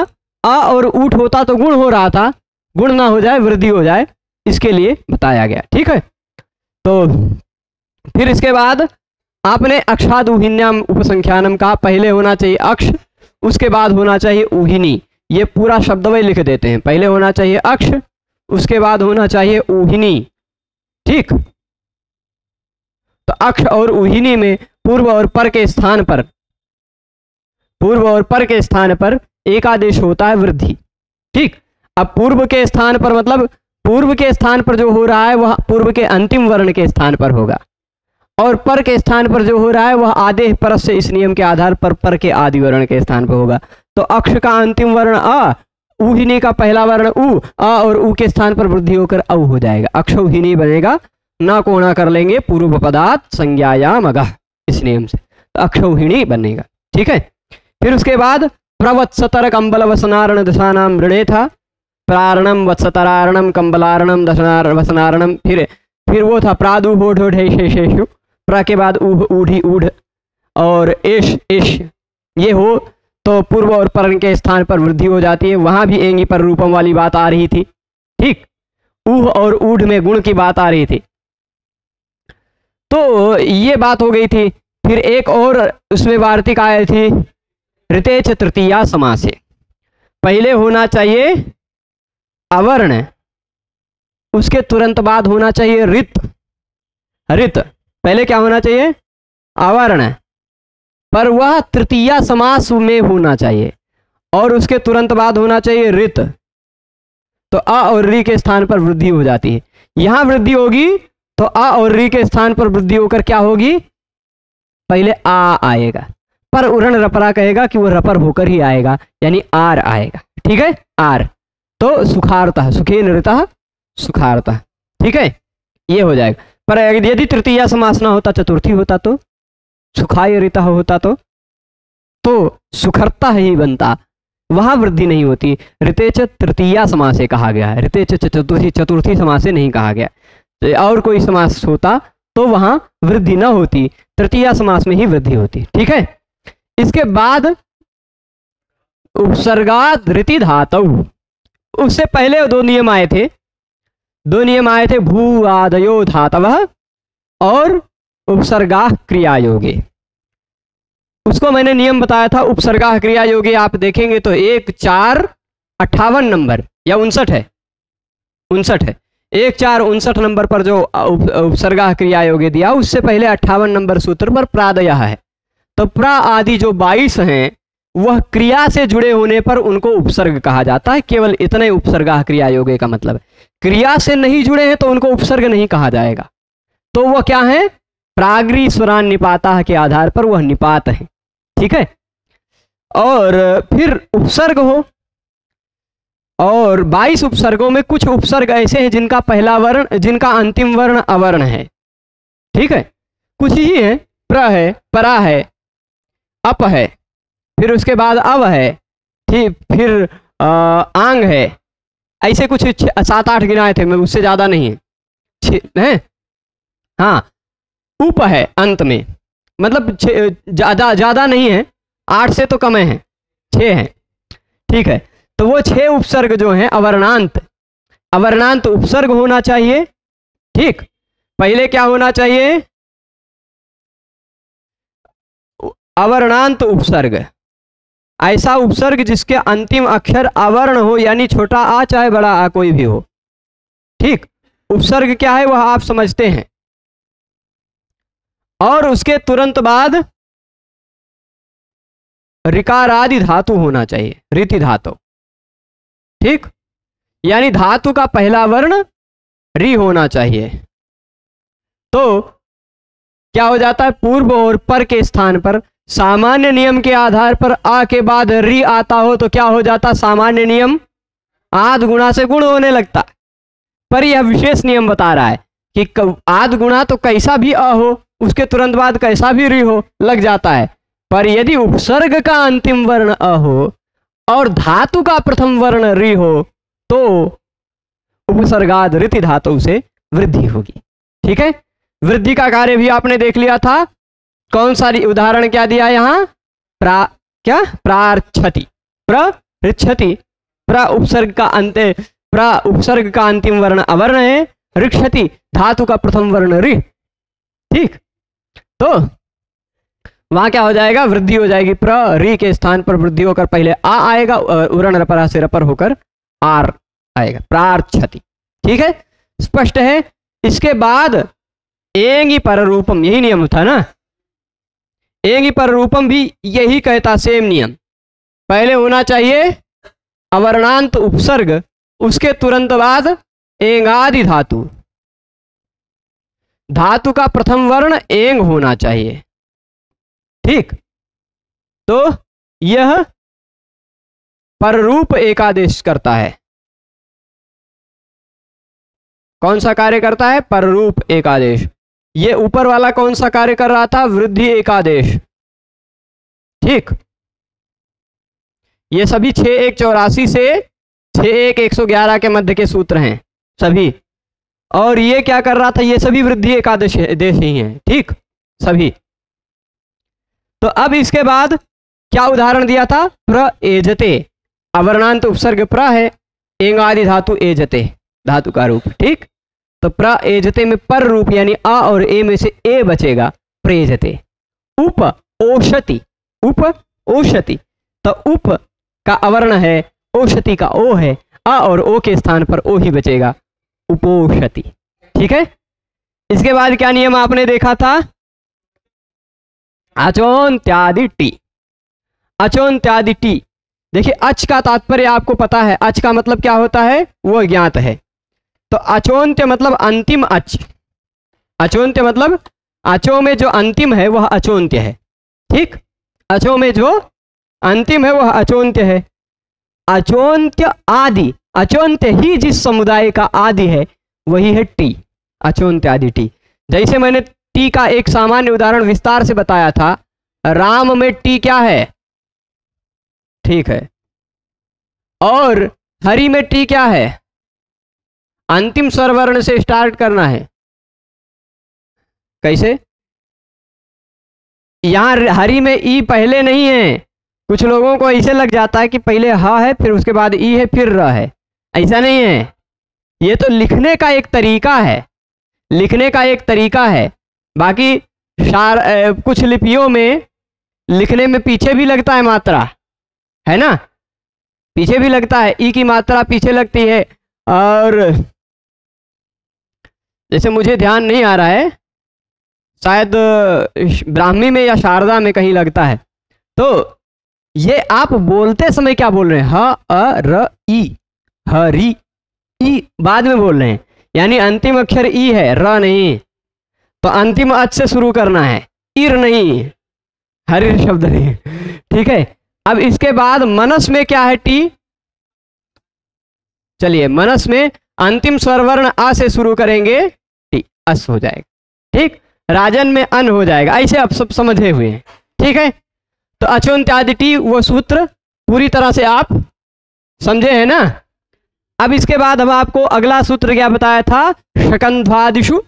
अ और ऊठ होता तो गुण हो रहा था, गुण ना हो जाए वृद्धि हो जाए, इसके लिए बताया गया। ठीक है, तो फिर इसके बाद आपने अक्षादुहिन्याम उपसंख्यानम का पहले होना चाहिए अक्ष, उसके बाद होना चाहिए ऊहिनी। ये पूरा शब्द वही लिख देते हैं, पहले होना चाहिए अक्ष, उसके बाद होना चाहिए ऊहिनी। ठीक, तो अक्ष और ऊहिनी में पूर्व और पर के स्थान पर, पूर्व और पर के स्थान पर एक आदेश होता है वृद्धि। ठीक, अब पूर्व के स्थान पर मतलब पूर्व के स्थान पर जो हो रहा है वह पूर्व के अंतिम वर्ण के स्थान पर होगा, और पर के स्थान पर जो हो रहा है वह आदेश परस से इस नियम के आधार पर के आदि वर्ण के स्थान पर होगा। तो अक्ष का अंतिम वर्ण अ, ऊहिनी का पहला वर्ण उ, अ और उ के स्थान पर वृद्धि होकर औ हो जाएगा, अक्षौहिनी बनेगा। ना कोणा कर लेंगे पूर्व पदार्थ संज्ञायाम अगः, इस नियम से तो अक्षौहिणी बनेगा। ठीक है, फिर उसके बाद प्रवत्सतर कंबल वसनारण दशानाम ऋणे था, प्रारणम वत्सतरारणम कंबलारणम दशनार वसनारणम, फिर वो था प्रादुभोढोढेशेषु, प्र के बाद ऊह ऊढ़ी ऊढ़ और एश एश, ये हो तो पूर्व और पर के स्थान पर वृद्धि हो जाती है। वहां भी एंगी पर रूपम वाली बात आ रही थी। ठीक, ऊह और ऊढ़ में गुण की बात आ रही थी, तो ये बात हो गई थी। फिर एक और उसमें वार्तिक आए थी ऋतेच तृतीया समासे। पहले होना चाहिए अवर्ण, उसके तुरंत बाद होना चाहिए रित। रित पहले क्या होना चाहिए? अवर्ण, पर वह तृतीया समास में होना चाहिए, और उसके तुरंत बाद होना चाहिए रित। तो अ और री के स्थान पर वृद्धि हो जाती है। यहां वृद्धि होगी तो अ और री के स्थान पर वृद्धि होकर क्या होगी? पहले आ आएगा, पर उरण रपरा कहेगा कि वो रपर होकर ही आएगा, यानी आर आएगा। ठीक है, आर। तो सुखारता, सुखेन ऋतः सुखारता। ठीक है, ये हो जाएगा। पर यदि तृतीया समास ना होता, चतुर्थी होता तो सुखाय ऋतः होता तो सुखरता ही बनता, वहां वृद्धि नहीं होती। ऋतेच तृतीया समास से कहा गया है, ऋतेच चतुर्थी समास से नहीं कहा गया। और कोई समास होता तो वहां वृद्धि न होती, तृतीया समास में ही वृद्धि होती। ठीक है, इसके बाद उपसर्गाद ऋति धातु, उससे पहले दो नियम आए थे, भू आदयो धातवः और उपसर्गा क्रिया योगे। उसको मैंने नियम बताया था। उपसर्गा क्रिया योगे आप देखेंगे तो 1 4 58 नंबर या 59 है, 1 4 59 नंबर पर जो उपसर्गा क्रिया योगे दिया, उससे पहले 58 नंबर सूत्र पर प्रादय है। तो प्रा आदि जो 22 हैं वह क्रिया से जुड़े होने पर उनको उपसर्ग कहा जाता है। केवल इतने उपसर्गा क्रिया योगे का मतलब, क्रिया से नहीं जुड़े हैं तो उनको उपसर्ग नहीं कहा जाएगा। तो वह क्या है, प्राग्री स्वरान निपाता के आधार पर वह निपात है। ठीक है, और फिर उपसर्ग हो, और 22 उपसर्गों में कुछ उपसर्ग ऐसे हैं जिनका पहला वर्ण, जिनका अंतिम वर्ण अवर्ण है। ठीक है, कुछ ही है, प्र है, परा है, अप है, फिर उसके बाद अव है, ठीक, फिर आंग है। ऐसे कुछ 7-8 गिनाए थे मैं, उससे ज्यादा नहीं है। हाँ, उप है अंत में, मतलब ज्यादा नहीं है, 8 से तो कम है, 6 है। ठीक है, तो वो 6 उपसर्ग जो हैं अवर्णांत उपसर्ग होना चाहिए। ठीक, पहले क्या होना चाहिए, अवर्णांत उपसर्ग, ऐसा उपसर्ग जिसके अंतिम अक्षर अवर्ण हो, यानी छोटा आ चाहे बड़ा आ कोई भी हो। ठीक, उपसर्ग क्या है वह आप समझते हैं। और उसके तुरंत बाद ऋकार आदि धातु होना चाहिए, ऋति धातु। ठीक, यानी धातु का पहला वर्ण रि होना चाहिए। तो क्या हो जाता है, पूर्व और पर के स्थान पर सामान्य नियम के आधार पर आ के बाद रि आता हो तो क्या हो जाता, सामान्य नियम आद गुणा से गुण होने लगता। पर यह विशेष नियम बता रहा है कि आद गुणा तो कैसा भी अ हो, उसके तुरंत बाद कैसा भी रि हो लग जाता है। पर यदि उपसर्ग का अंतिम वर्ण अ हो और धातु का प्रथम वर्ण रि हो तो उपसर्गाद ऋति धातु से वृद्धि होगी। ठीक है, वृद्धि का कार्य भी आपने देख लिया था। कौन सा उदाहरण क्या दिया यहां, प्रार्छति, प्रऋक्षति, उपसर्ग का अंतिम वर्ण अवर्ण है, ऋक्षति धातु का प्रथम वर्ण ऋ। ठीक, तो वहां क्या हो जाएगा, वृद्धि हो जाएगी। प्र रि के स्थान पर वृद्धि होकर पहले आ आएगा, उरण रपरा से रपर होकर आर आएगा, प्रार्छति। ठीक है, स्पष्ट है। इसके बाद एंगी पर रूपम, यही नियम था ना, एंगी पर रूपम भी यही कहता, सेम नियम। पहले होना चाहिए अवर्णांत उपसर्ग, उसके तुरंत बाद एंगादि धातु, धातु का प्रथम वर्ण एंग होना चाहिए। ठीक, तो यह पररूप एकादेश करता है। कौन सा कार्य करता है, पररूप एकादेश। ये ऊपर वाला कौन सा कार्य कर रहा था, वृद्धि एकादेश। ठीक, ये सभी 6-1-84 से 6-1-111 के मध्य के सूत्र हैं सभी। और ये क्या कर रहा था, ये सभी वृद्धि एकादश देश ही हैं। ठीक, सभी। तो अब इसके बाद क्या उदाहरण दिया था, प्र एजते, अवर्णांत उपसर्ग प्र है, एंगादि धातु एजते धातु का रूप। ठीक, तो प्र एजते में पर रूप यानी आ और ए में से ए बचेगा, प्रेजते। उप ओषति, उप ओषति, तो उप का अवर्ण है, ओषति का ओ है, आ और ओ के स्थान पर ओ ही बचेगा, उपोषति। ठीक है, इसके बाद क्या नियम आपने देखा था, अचोन्त्यादि टी, अचोन्त्यादि टी। देखिए अच का तात्पर्य आपको पता है, अच का मतलब क्या होता है वो ज्ञात है। तो अचोन्त्य मतलब अंतिम अच, अचोन्त्य मतलब अचो में जो अंतिम है वह अचोन्त्य है। ठीक, अचो में जो अंतिम है वह अचोन्त्य है। अचोन्त्य आदि, अचोन्त्य ही जिस समुदाय का आदि है वही है टी, अचोन्त्य आदि टी। जैसे मैंने टी का एक सामान्य उदाहरण विस्तार से बताया था, राम में टी क्या है, ठीक है, और हरि में टी क्या है, अंतिम स्वर वर्ण से स्टार्ट करना है। कैसे? यहां हरि में ई पहले नहीं है, कुछ लोगों को ऐसे लग जाता है कि पहले ह है फिर उसके बाद ई है फिर र है, ऐसा नहीं है। ये तो लिखने का एक तरीका है, लिखने का एक तरीका है। बाकी कुछ लिपियों में लिखने में पीछे भी लगता है मात्रा, है ना, पीछे भी लगता है, ई की मात्रा पीछे लगती है। और जैसे मुझे ध्यान नहीं आ रहा है, शायद ब्राह्मी में या शारदा में कहीं लगता है। तो ये आप बोलते समय क्या बोल रहे हैं, ह अ र ई, हरी, ई बाद में बोल रहे हैं, यानी अंतिम अक्षर ई है, र नहीं। तो अंतिम अच से शुरू करना है, इर नहीं, हरि शब्द नहीं, ठीक है। अब इसके बाद मनस में क्या है, टी। चलिए मनस में अंतिम स्वर वर्ण आ से शुरू करेंगे, टी, अस हो जाएगा, ठीक। राजन में अन हो जाएगा। ऐसे आप सब समझे हुए हैं, ठीक है। तो अचोन्त्यादि टी वो सूत्र पूरी तरह से आप समझे हैं ना। अब इसके बाद हम आपको अगला सूत्र क्या बताया था, शकंध्वादिषु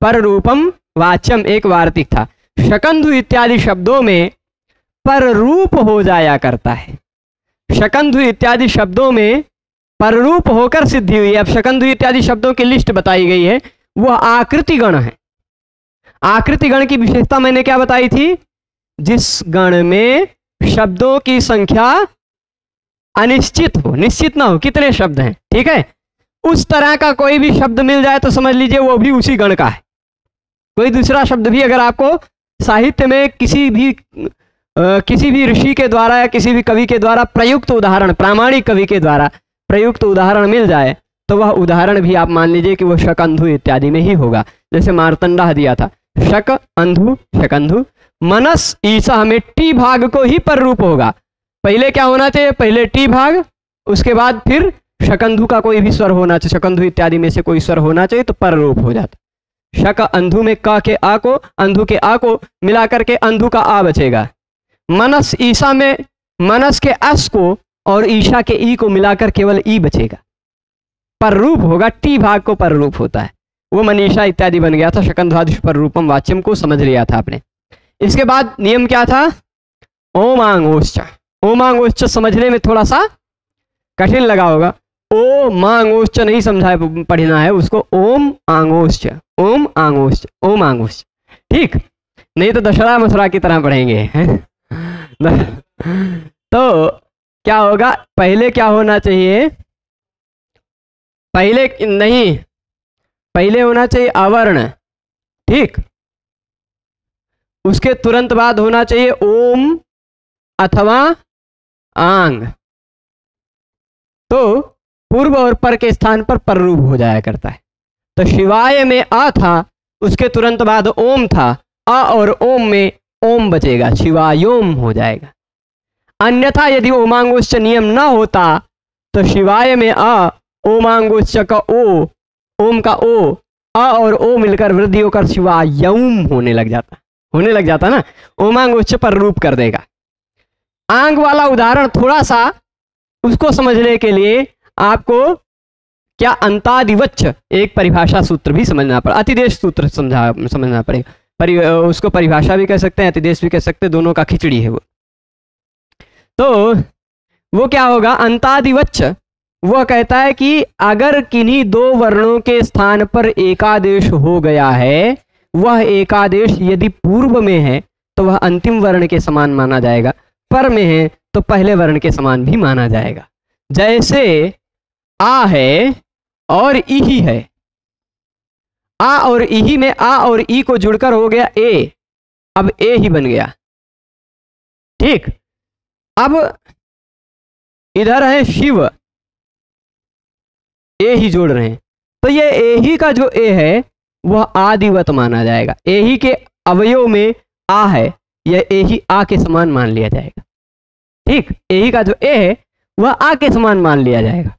पर रूपम वाच्यम, एक वार्तिक था। शकंधु इत्यादि शब्दों में पर रूप हो जाया करता है, शकंधु इत्यादि शब्दों में पर रूप होकर सिद्धि हुई है। अब शकंधु इत्यादि शब्दों की लिस्ट बताई गई है, वह आकृति गण है। आकृति गण की विशेषता मैंने क्या बताई थी, जिस गण में शब्दों की संख्या अनिश्चित हो, निश्चित ना हो कितने शब्द हैं, ठीक है, उस तरह का कोई भी शब्द मिल जाए तो समझ लीजिए वो भी उसी गण का है। कोई दूसरा शब्द भी अगर आपको साहित्य में किसी भी ऋषि के द्वारा या किसी भी कवि के द्वारा प्रयुक्त उदाहरण, प्रामाणिक कवि के द्वारा प्रयुक्त उदाहरण मिल जाए तो वह उदाहरण भी आप मान लीजिए कि वह शकंधु इत्यादि में ही होगा। जैसे मार्तंडा दिया था, शक अंधु शकंधु, मनस ईसा में टी भाग को ही पर रूप होगा। पहले क्या होना चाहिए, पहले टी भाग, उसके बाद फिर शकंधु का कोई भी स्वर होना चाहिए, शकंधु इत्यादि में से कोई स्वर होना चाहिए तो पर रूप हो जाता। शक अंधु में क के आ को, अंधु के आ को मिला करके अंधु का आ बचेगा। मनस ईसा में मनस के अस को और ईशा के ई को मिलाकर केवल ई बचेगा, पर रूप होगा, टी भाग को पर रूप होता है। वो मनीषा इत्यादि बन गया था, शकंध्वादिषु पर रूपम वाच्यम को समझ लिया था आपने। इसके बाद नियम क्या था, ओमांगोश्च। ओमांगोश्च समझने में थोड़ा सा कठिन लगा होगा, ओ मांगोश्च नहीं समझा पढ़ना है उसको, ओम आंगोश्च, ओम आंगोश्च, ओम आंगोश्च, ठीक, नहीं तो दशहरा मसरा की तरह पढ़ेंगे। तो क्या होगा, पहले क्या होना चाहिए, पहले नहीं, पहले होना चाहिए अवर्ण, ठीक, उसके तुरंत बाद होना चाहिए ओम अथवा आंग। तो पूर्व और पर के स्थान पर रूप हो जाया करता है। तो शिवाय में आ था, उसके तुरंत बाद ओम था, अ और ओम में ओम बचेगा, शिवायोम हो जाएगा। अन्यथा यदि ओमांगोश्च नियम ना होता तो शिवाय में अ, ओमांगोश्च का ओ, ओम का ओ, अ और ओ मिलकर वृद्धि होकर शिवायम होने लग जाता ना, ओमांगोश्च पर रूप कर देगा। आंग वाला उदाहरण थोड़ा सा उसको समझने के लिए आपको क्या अंतादिवच्च एक परिभाषा सूत्र भी समझना पड़ेगा, अतिदेश सूत्र समझना पड़ेगा। उसको परिभाषा भी कह सकते हैं, अतिदेश भी कह सकते हैं, दोनों का खिचड़ी है वो। तो वो क्या होगा, अंतादिवच्च वह कहता है कि अगर किन्हीं दो वर्णों के स्थान पर एकादेश हो गया है, वह एकादेश यदि पूर्व में है तो वह अंतिम वर्ण के समान माना जाएगा, पर में है तो पहले वर्ण के समान भी माना जाएगा। जैसे आ है और ई है, आ और ई में आ और ई को जुड़कर हो गया ए, अब ए ही बन गया, ठीक। अब इधर है शिव, ए ही जोड़ रहे हैं, तो ये ए ही का जो ए है वह आदिवत माना जाएगा। ए ही के अवयव में आ है, यह ए ही आ के समान मान लिया जाएगा, ठीक। ए ही का जो ए है वह आ के समान मान लिया जाएगा।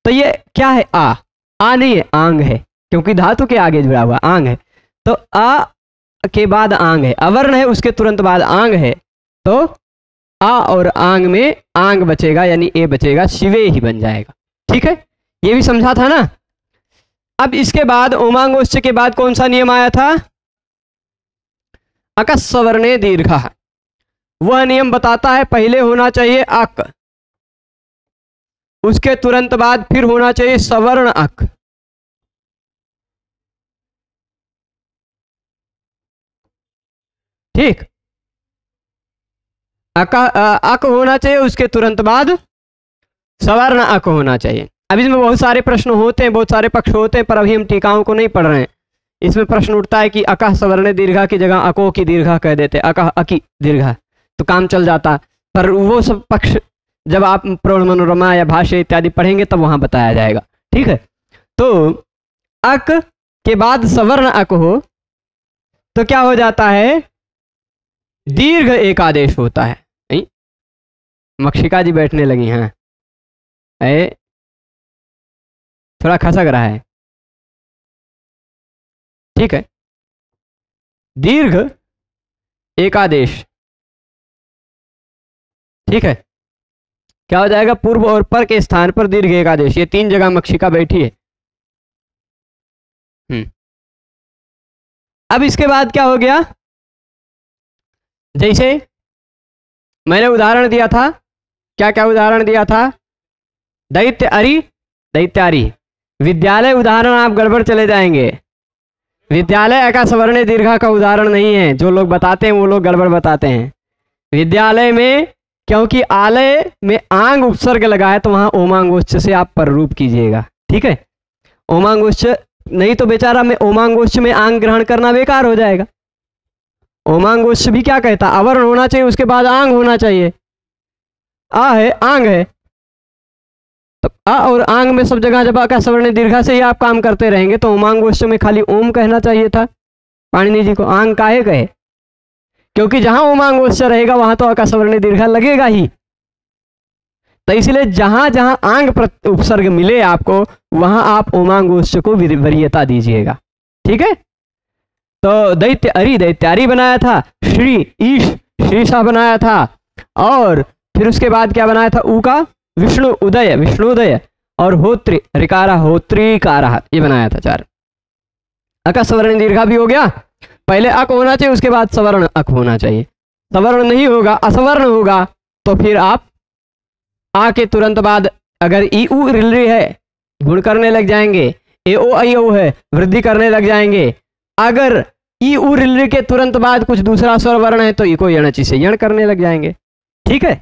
तो ये क्या है? आ नहीं है, आंग है, क्योंकि धातु के आगे जुड़ा हुआ आंग है। तो आ के बाद आंग है, अवर्ण है, उसके तुरंत बाद आंग है, तो आ और आंग में आंग बचेगा, यानी ए बचेगा, शिवे ही बन जाएगा। ठीक है, ये भी समझा था ना। अब इसके बाद ओमांगोच्च के बाद कौन सा नियम आया था? अकस्वर्णे दीर्घ। वह नियम बताता है पहले होना चाहिए अक, उसके तुरंत बाद फिर होना चाहिए सवर्ण अक। ठीक, अक होना चाहिए, उसके तुरंत बाद सवर्ण अक होना चाहिए। अब इसमें बहुत सारे प्रश्न होते हैं, बहुत सारे पक्ष होते हैं, पर अभी हम टीकाओं को नहीं पढ़ रहे हैं। इसमें प्रश्न उठता है कि अकः सवर्ण दीर्घा की जगह अको की दीर्घा कह देते, अकः अकी दीर्घा, तो काम चल जाता। पर वो सब पक्ष जब आप प्रौढ़ मनोरमा या भाष्य इत्यादि पढ़ेंगे तब वहां बताया जाएगा। ठीक है, तो अक के बाद सवर्ण अक हो तो क्या हो जाता है? दीर्घ एक आदेश होता है। मक्षिका जी बैठने लगी हैं, थोड़ा खसक रहा है। ठीक है, दीर्घ एकादेश। ठीक है, क्या हो जाएगा? पूर्व और पर के स्थान पर दीर्घ एकादेश। ये 3 जगह मक्षिका बैठी है। अब इसके बाद क्या हो गया? जैसे मैंने उदाहरण दिया था, क्या क्या उदाहरण दिया था? दैत्य अरि, दैत्यारी। विद्यालय उदाहरण आप गड़बड़ चले जाएंगे। विद्यालय अका सवर्ण दीर्घा का उदाहरण नहीं है, जो लोग बताते हैं वो लोग गड़बड़ बताते हैं। विद्यालय में क्योंकि आलय में आंग उपसर्ग लगा है तो वहां ओमांगोच्च से आप पर रूप कीजिएगा। ठीक है, ओमांगोच्च नहीं तो बेचारा में ओमांगोच्च में आंग ग्रहण करना बेकार हो जाएगा। ओमांगोच्च भी क्या कहता? अवर्ण होना चाहिए, उसके बाद आंग होना चाहिए। आ है, आंग है, तो आ और आंग में सब जगह जब अका सवर्ण दीर्घा से ही आप काम करते रहेंगे तो ओमांगोच्च में खाली ओम कहना चाहिए था पाणिनि जी को। आंग काहे कहे? क्योंकि जहां ओमांगोच्च रहेगा वहां तो अका सवर्ण दीर्घा लगेगा ही। तो इसलिए जहां जहां आंग उपसर्ग मिले आपको वहां आप ओमांगोच्च को वरीयता दीजिएगा। ठीक है, तो दैत्य अरि दैत्यारी बनाया था, श्री ईश श्रीषा बनाया था, और फिर उसके बाद क्या बनाया था? ऊ का विष्णु उदय विष्णुदय, और होत्री रिकारा होत्रीकारा, ये बनाया था 4। अका सवर्ण दीर्घा भी हो गया। पहले अक होना चाहिए, उसके बाद सवर्ण अक होना चाहिए। सवर्ण नहीं होगा, असवर्ण होगा, तो फिर आप आ के तुरंत बाद अगर ई उ रिलरी है गुण करने लग जाएंगे, ए ओ आई ओ है वृद्धि करने लग जाएंगे। अगर ई उ रिलरी के तुरंत बाद कुछ दूसरा स्वर वर्ण है तो ई को यणचि से यण करने लग जाएंगे। ठीक है,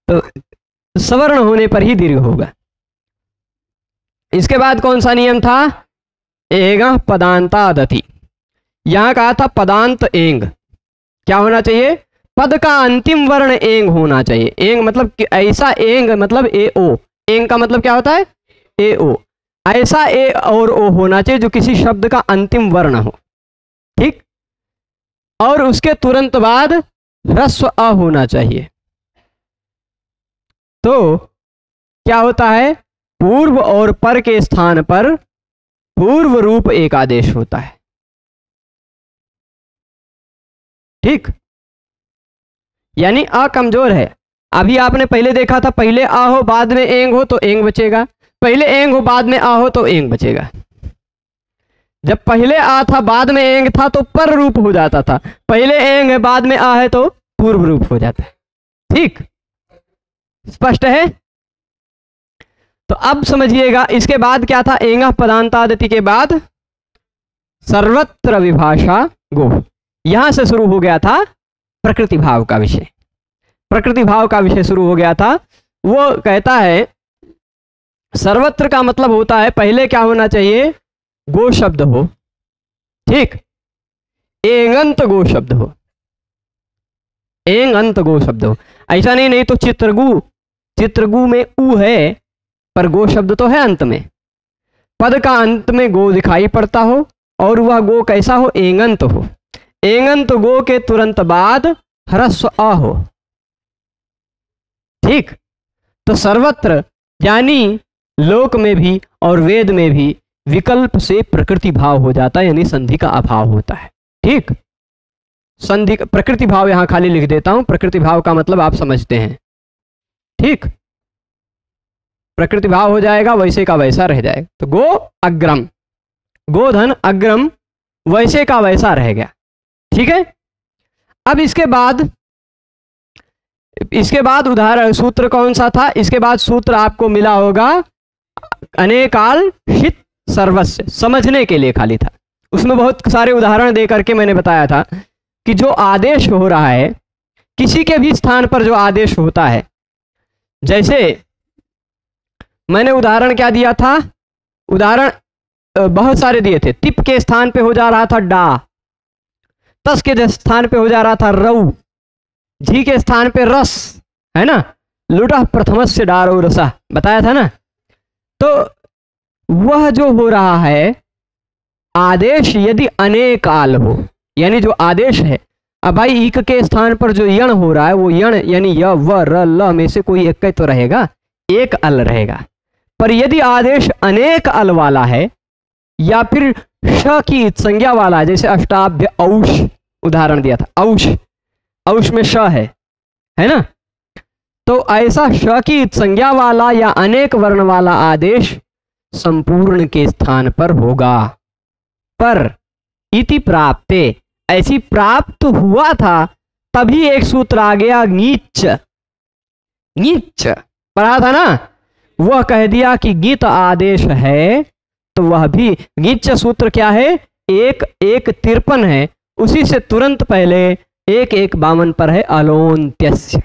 तो सवर्ण होने पर ही दीर्घ होगा। इसके बाद कौन सा नियम था? एंग पदांतादति। यहां कहा था पदांत एंग। क्या होना चाहिए? पद का अंतिम वर्ण एंग होना चाहिए। एंग मतलब ऐसा, एंग मतलब ए ओ। एंग का मतलब क्या होता है? ए ओ। ऐसा ए और ओ होना चाहिए जो किसी शब्द का अंतिम वर्ण हो। ठीक, और उसके तुरंत बाद ह्रस्व अ होना चाहिए। तो क्या होता है? पूर्व और पर के स्थान पर पूर्व रूप एक आदेश होता है। ठीक, यानी अ कमजोर है। अभी आपने पहले देखा था, पहले आ हो बाद में एंग हो तो एंग बचेगा, पहले एंग हो बाद में आ हो तो एंग बचेगा। जब पहले आ था बाद में एंग था तो पर रूप हो जाता था, पहले एंग है बाद में आ है तो पूर्व रूप हो जाता है। ठीक, स्पष्ट है? तो अब समझिएगा इसके बाद क्या था? एंग पदांतादति के बाद सर्वत्र विभाषा गो। यहां से शुरू हो गया था प्रकृति भाव का विषय। प्रकृति भाव का विषय शुरू हो गया था। वो कहता है सर्वत्र का मतलब होता है पहले क्या होना चाहिए? गो शब्द हो। ठीक, एंगंत गो शब्द हो, एंगंत गो शब्द हो। ऐसा नहीं, नहीं तो चित्रगु, चित्रगु में ऊ है पर गो शब्द तो है अंत में। पद का अंत में गो दिखाई पड़ता हो और वह गो कैसा हो? एंगंत हो। एंगंत गो के तुरंत बाद ह्रस्व अ हो। ठीक, तो सर्वत्र यानी लोक में भी और वेद में भी विकल्प से प्रकृति भाव हो जाता है, यानी संधि का अभाव होता है। ठीक, संधि प्रकृति भाव यहां खाली लिख देता हूं, प्रकृति भाव का मतलब आप समझते हैं। ठीक, प्रकृति भाव हो जाएगा, वैसे का वैसा रह जाएगा। तो गो अग्रम, गोधन अग्रम वैसे का वैसा रह गया। ठीक है, अब इसके बाद उदाहरण सूत्र कौन सा था? इसके बाद सूत्र आपको मिला होगा अनेकाल षित् सर्वस्य, समझने के लिए खाली था। उसमें बहुत सारे उदाहरण दे करके मैंने बताया था कि जो आदेश हो रहा है, किसी के भी स्थान पर जो आदेश होता है, जैसे मैंने उदाहरण क्या दिया था? उदाहरण बहुत सारे दिए थे। तिप के स्थान पे हो जा रहा था डा, तस के स्थान पे हो जा रहा था रऊ, झी के स्थान पे रस, है ना, लुटा प्रथमस्य डारो रसा, बताया था ना। तो वह जो हो रहा है आदेश यदि अनेकाल हो, यानी जो आदेश है, अब भाई इक के स्थान पर जो यण हो रहा है वो यण यानी य व र ल में से कोई एक तो रहेगा, एक अल रहेगा। पर यदि आदेश अनेक अल वाला है या फिर श की संज्ञा वाला है, जैसे अष्टाभ्य औष उदाहरण दिया था, औष, औष में श है ना, तो ऐसा श की संज्ञा वाला या अनेक वर्ण वाला आदेश संपूर्ण के स्थान पर होगा। पर इति प्राप्ते, ऐसी प्राप्त हुआ था तभी एक सूत्र आ गया ङीच, ङीच पढ़ा था ना, वह कह दिया कि गीत आदेश है तो वह भी ङीच सूत्र क्या है? 1:1:53 है, उसी से तुरंत पहले 1:1:52 पर है अलोन्त्यस्य।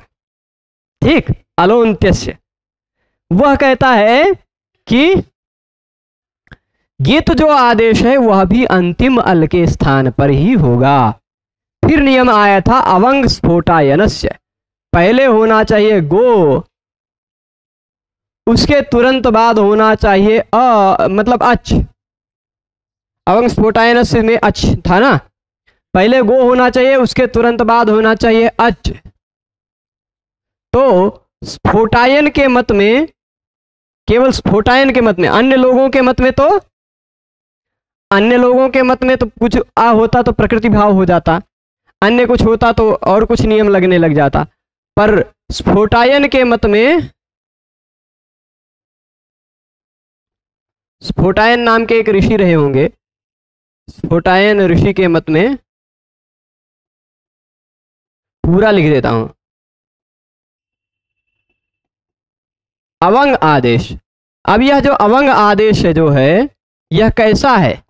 ठीक, अलोन्त्यस्य वह कहता है कि गीत जो आदेश है वह भी अंतिम अल के स्थान पर ही होगा। फिर नियम आया था अवंग स्फोटायनस्य, पहले होना चाहिए गो, उसके तुरंत बाद होना चाहिए मतलब अच, अवंग स्फोटायनस्य में अच था ना, पहले गो होना चाहिए, उसके तुरंत बाद होना चाहिए अच। तो स्फोटायन के मत में, केवल स्फोटायन के मत में, अन्य लोगों के मत में तो कुछ आ होता तो प्रकृति भाव हो जाता, अन्य कुछ होता तो और कुछ नियम लगने लग जाता। पर स्फोटायन के मत में, स्फोटायन नाम के एक ऋषि रहे होंगे, स्फोटायन ऋषि के मत में पूरा लिख देता हूं, अवंग आदेश। अब यह जो अवंग आदेश है जो है यह कैसा है?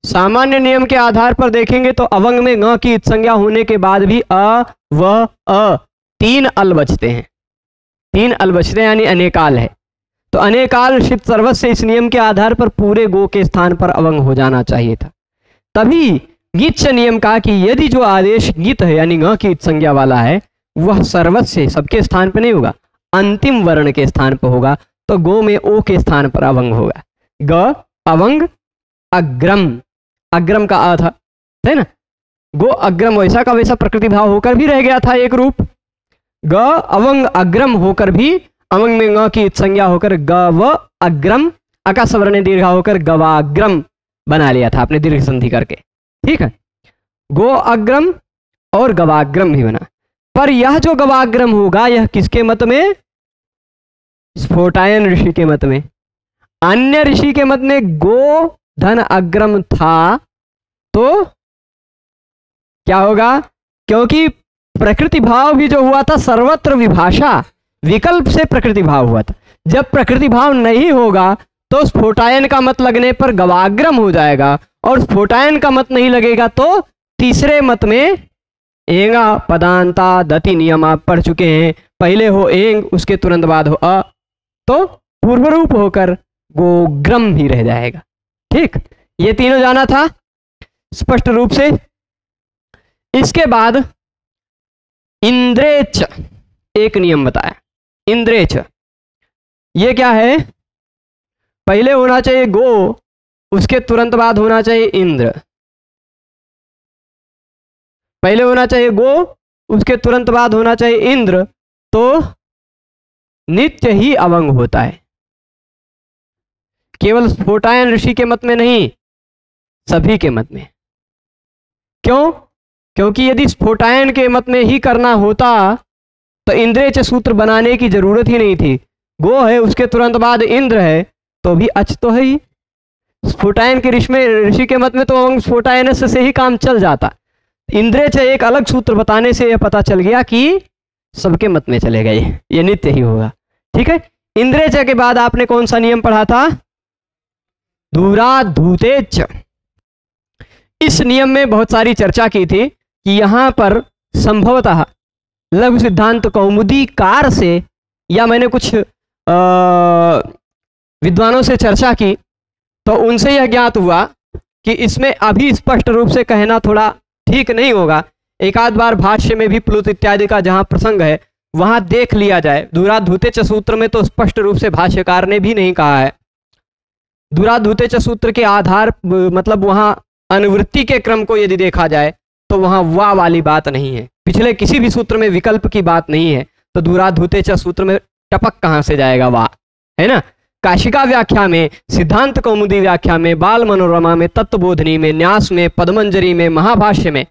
सामान्य नियम के आधार पर देखेंगे तो अवंग में ङ की संज्ञा होने के बाद भी अ व अ 3 अल बचते हैं, 3 अल बचते हैं, यानी अनेकाल है। तो अनेकाल षित् सर्वस्य इस नियम के आधार पर पूरे गो के स्थान पर अवंग हो जाना चाहिए था। तभी गीत नियम कहा कि यदि जो आदेश गीत है यानी ङ की संज्ञा वाला है वह सर्वस्य सबके स्थान पर नहीं होगा, अंतिम वर्ण के स्थान पर होगा, तो गो में ओ के स्थान पर अवंग होगा। ग अवंग अग्रम, अग्रम का आ था, है ना, गो अग्रम वैसा का वैसा प्रकृति भाव होकर भी रह गया था एक रूप। ग अवंग अग्रम होकर भी अवंग में ङ की संज्ञा होकर ग व अग्रम, आकाश वर्ण दीर्घा होकर गवाग्रम बना लिया था आपने दीर्घ संधि करके। ठीक है, गो अग्रम और गवाग्रम भी बना। पर यह जो गवाग्रम होगा यह किसके मत में? स्फोटायन ऋषि के मत में। अन्य ऋषि के मत में गो धन अग्रम था तो क्या होगा? क्योंकि प्रकृति भाव भी जो हुआ था सर्वत्र विभाषा, विकल्प से प्रकृति भाव हुआ था। जब प्रकृति भाव नहीं होगा तो स्फोटायन का मत लगने पर गवाग्रम हो जाएगा, और स्फोटायन का मत नहीं लगेगा तो तीसरे मत में एंगा पदांता दति नियम आप पढ़ चुके हैं, पहले हो एंग उसके तुरंत बाद हो अ, तो पूर्व रूप होकर गोग्रम ही रह जाएगा। ठीक, ये तीनों जाना था स्पष्ट रूप से। इसके बाद इंद्रेच एक नियम बताया। इंद्रेच ये क्या है? पहले होना चाहिए गो, उसके तुरंत बाद होना चाहिए इंद्र। पहले होना चाहिए गो, उसके तुरंत बाद होना चाहिए इंद्र, तो नित्य ही अवंग होता है। केवल स्फोटायन ऋषि के मत में नहीं, सभी के मत में। क्यों? क्योंकि यदि स्फोटायन के मत में ही करना होता तो इंद्रेच सूत्र बनाने की जरूरत ही नहीं थी। गो है, उसके तुरंत बाद इंद्र है, तो भी अच तो है ही। स्फोटायन के ऋषि के मत में तो स्फोटायन से ही काम चल जाता। इंद्रेच एक अलग सूत्र बताने से यह पता चल गया कि सबके मत में चले गए, ये नित्य ही होगा। ठीक है। इंद्रेच के बाद आपने कौन सा नियम पढ़ा था? दूराधूतेच। इस नियम में बहुत सारी चर्चा की थी कि यहां पर संभवतः लघु सिद्धांत कौमुदी कार से, या मैंने कुछ विद्वानों से चर्चा की तो उनसे यह ज्ञात हुआ कि इसमें अभी स्पष्ट रूप से कहना थोड़ा ठीक नहीं होगा। एक आध बार भाष्य में भी प्लुत इत्यादि का जहां प्रसंग है वहां देख लिया जाए। दूराधूतेच सूत्र में तो स्पष्ट रूप से भाष्यकार ने भी नहीं कहा है। दूराधूतेच सूत्र के आधार मतलब वहां अनुवृत्ति के क्रम को यदि देखा जाए तो वहां वाह वाली बात नहीं है। पिछले किसी भी सूत्र में विकल्प की बात नहीं है, तो दूराधूतेच सूत्र में टपक कहां से जाएगा वाह, है ना। काशिका व्याख्या में, सिद्धांत कौमुदी व्याख्या में, बाल मनोरमा में, तत्वबोधनी में, न्यास में, पद्मंजरी में, महाभाष्य में,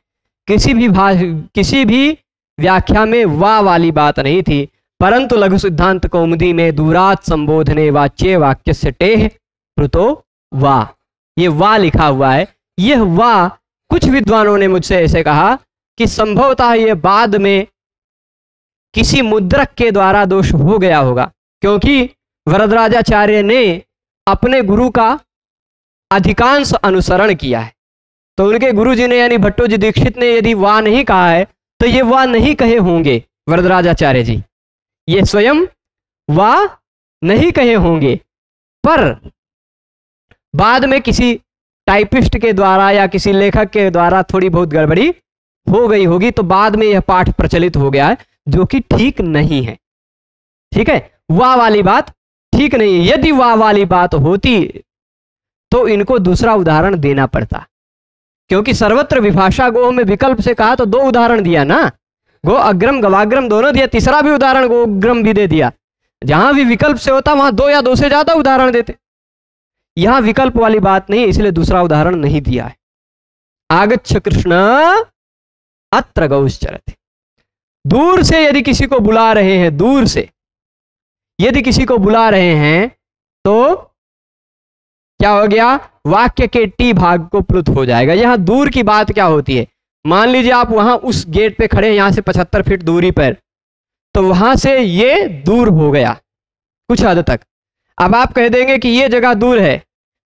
किसी भी व्याख्या में वाह वाली बात नहीं थी। परंतु लघु सिद्धांत कौमुदी में दूरात संबोधने वाच्य वाक्य से टेह प्लुतो वाह, ये वाह लिखा हुआ है। यह वाह कुछ विद्वानों ने मुझसे ऐसे कहा कि संभवतः यह बाद में किसी मुद्रक के द्वारा दोष हो गया होगा, क्योंकि वरदराजाचार्य ने अपने गुरु का अधिकांश अनुसरण किया है। तो उनके गुरु जी ने यानी भट्टो जी दीक्षित ने यदि वाह नहीं कहा है तो ये वाह नहीं कहे होंगे वरदराजाचार्य जी, ये स्वयं वाह नहीं कहे होंगे। पर बाद में किसी टाइपिस्ट के द्वारा या किसी लेखक के द्वारा थोड़ी बहुत गड़बड़ी हो गई होगी, तो बाद में यह पाठ प्रचलित हो गया है, जो कि ठीक नहीं है। ठीक है, वाह वाली बात ठीक नहीं है। यदि वाह वाली बात होती तो इनको दूसरा उदाहरण देना पड़ता, क्योंकि सर्वत्र विभाषा गो में विकल्प से कहा तो 2 उदाहरण दिया ना, गो अग्रम गवाग्रम दोनों दिया, तीसरा भी उदाहरण गोग्रम भी दे दिया। जहां भी विकल्प से होता वहां 2 या 2 से ज्यादा उदाहरण देते। यहां विकल्प वाली बात नहीं, इसलिए दूसरा उदाहरण नहीं दिया है। आगच्छ कृष्ण अत्र गौश्चरति। दूर से यदि किसी को बुला रहे हैं, दूर से यदि किसी को बुला रहे हैं तो क्या हो गया? वाक्य के टी भाग को प्लुत हो जाएगा। यहां दूर की बात क्या होती है? मान लीजिए आप वहां उस गेट पे खड़े हैं, यहां से 75 फीट दूरी पर, तो वहां से ये दूर हो गया कुछ हद तक। अब आप कह देंगे कि ये जगह दूर है,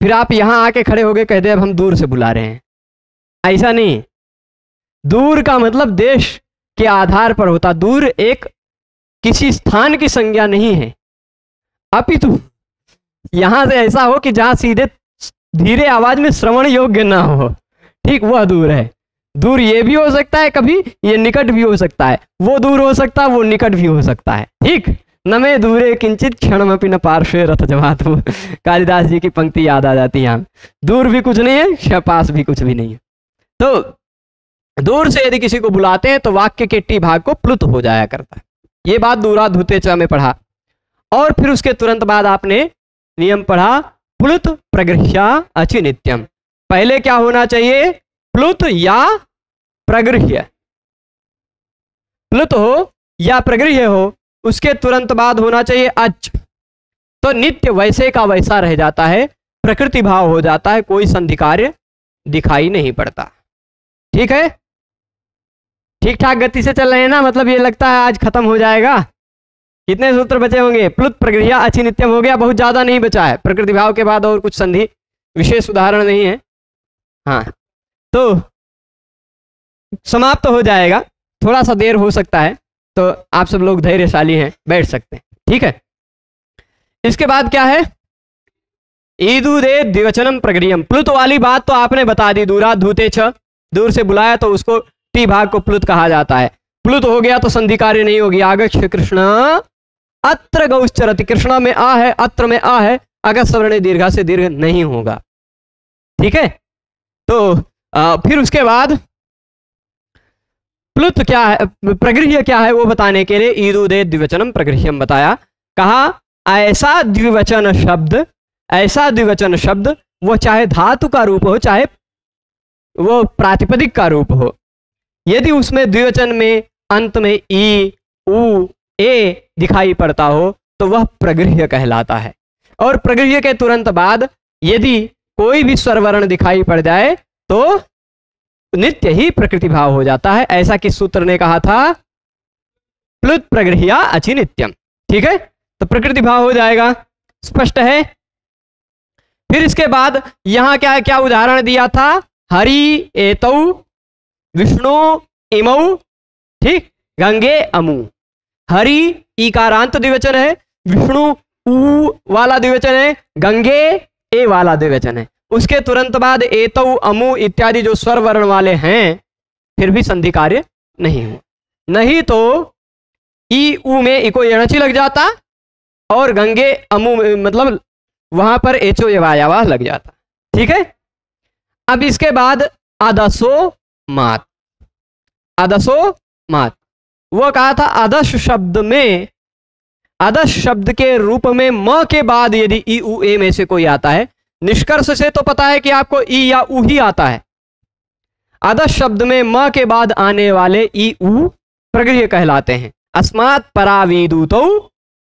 फिर आप यहां आके खड़े हो गए, कह दे अब हम दूर से बुला रहे हैं। ऐसा नहीं, दूर का मतलब देश के आधार पर होता। दूर एक किसी स्थान की संज्ञा नहीं है, अपितु यहां से ऐसा हो कि जहां सीधे धीरे आवाज में श्रवण योग्य ना हो, ठीक, वह दूर है। दूर ये भी हो सकता है, कभी ये निकट भी हो सकता है, वो दूर हो सकता है, वो निकट भी हो सकता है। ठीक, न में दूरे किंचित क्षणमपि न पार्श्वे रथ जमात। कालिदास जी की पंक्ति याद आ जाती है। यहाँ दूर भी कुछ नहीं है, पास भी कुछ भी नहीं है। तो दूर से यदि किसी को बुलाते हैं तो वाक्य के टी भाग को प्लुत हो जाया करता है। ये बात दूराधूतेच में पढ़ा। और फिर उसके तुरंत बाद आपने नियम पढ़ा प्लुत प्रगृह्या अचि नित्यम। पहले क्या होना चाहिए? प्लुत या प्रगृह्य। प्लुत हो या प्रगृह्य हो, उसके तुरंत बाद होना चाहिए अच। तो नित्य वैसे का वैसा रह जाता है, प्रकृति भाव हो जाता है, कोई संधि कार्य दिखाई नहीं पड़ता। ठीक है, ठीक ठाक गति से चल रहे हैं ना? मतलब ये लगता है आज खत्म हो जाएगा। कितने सूत्र बचे होंगे? प्लुत प्रगृह्या अचि नित्यम हो गया, बहुत ज्यादा नहीं बचा है। प्रकृति भाव के बाद और कुछ संधि विशेष उदाहरण नहीं है। हाँ, तो समाप्त हो जाएगा, थोड़ा सा देर हो सकता है, तो आप सब लोग धैर्यशाली हैं, बैठ सकते हैं। ठीक है, इसके बाद क्या है? ईदुदे द्विवचनम प्रगृह्यम। प्लुत वाली बात तो आपने बता दी, दूराधूतेच, दूर से बुलाया तो उसको टी भाग को प्लुत कहा जाता है। प्लुत हो गया तो संधि कार्य नहीं होगी। आगच्छ कृष्ण अत्र गौश्चरति। कृष्णा में आ है, अत्र में आ है, अगर सवर्णे दीर्घा से दीर्घ नहीं होगा। ठीक है, तो फिर उसके बाद प्लुत क्या है, प्रगृह्य क्या है, वो बताने के लिए ईदुदे द्विवचनम प्रगृह्यम बताया। कहा ऐसा द्विवचन शब्द ऐसा द्विवचन शब्द, वो चाहे धातु का रूप हो चाहे वो प्रातिपदिक का रूप हो, यदि उसमें द्विवचन में अंत में ई, उ, ए दिखाई पड़ता हो तो वह प्रगृह्य कहलाता है। और प्रगृह्य के तुरंत बाद यदि कोई भी स्वरवर्ण दिखाई पड़ जाए तो नित्य ही प्रकृति भाव हो जाता है। ऐसा किस सूत्र ने कहा था? प्लुत प्रगृह्या अचि नित्यम। ठीक है, तो प्रकृति भाव हो जाएगा, स्पष्ट है। फिर इसके बाद यहां क्या क्या उदाहरण दिया था? हरि एतौ, विष्णु इमौ, ठीक, गंगे अमु। हरि ईकारांत द्विवचन है, विष्णु उ वाला द्विवचन है, गंगे ए वाला द्विवचन है। उसके तुरंत बाद एतौ, अमु इत्यादि जो स्वर वर्ण वाले हैं फिर भी संधि कार्य नहीं हुआ। नहीं तो ई उ में इको यणची लग जाता और गंगे अमु मतलब वहां पर एचो यवायावा लग जाता। ठीक है, अब इसके बाद अदसो मात। अदसो मात, वो कहा था अदश शब्द में, अदश शब्द के रूप में म के बाद यदि ई उ ए में से कोई आता है, निष्कर्ष से तो पता है कि आपको ई या उ ही आता है। अदश शब्द में म के बाद आने वाले ई उ प्रगृह्य कहलाते हैं। अस्मात् पराविदूतौ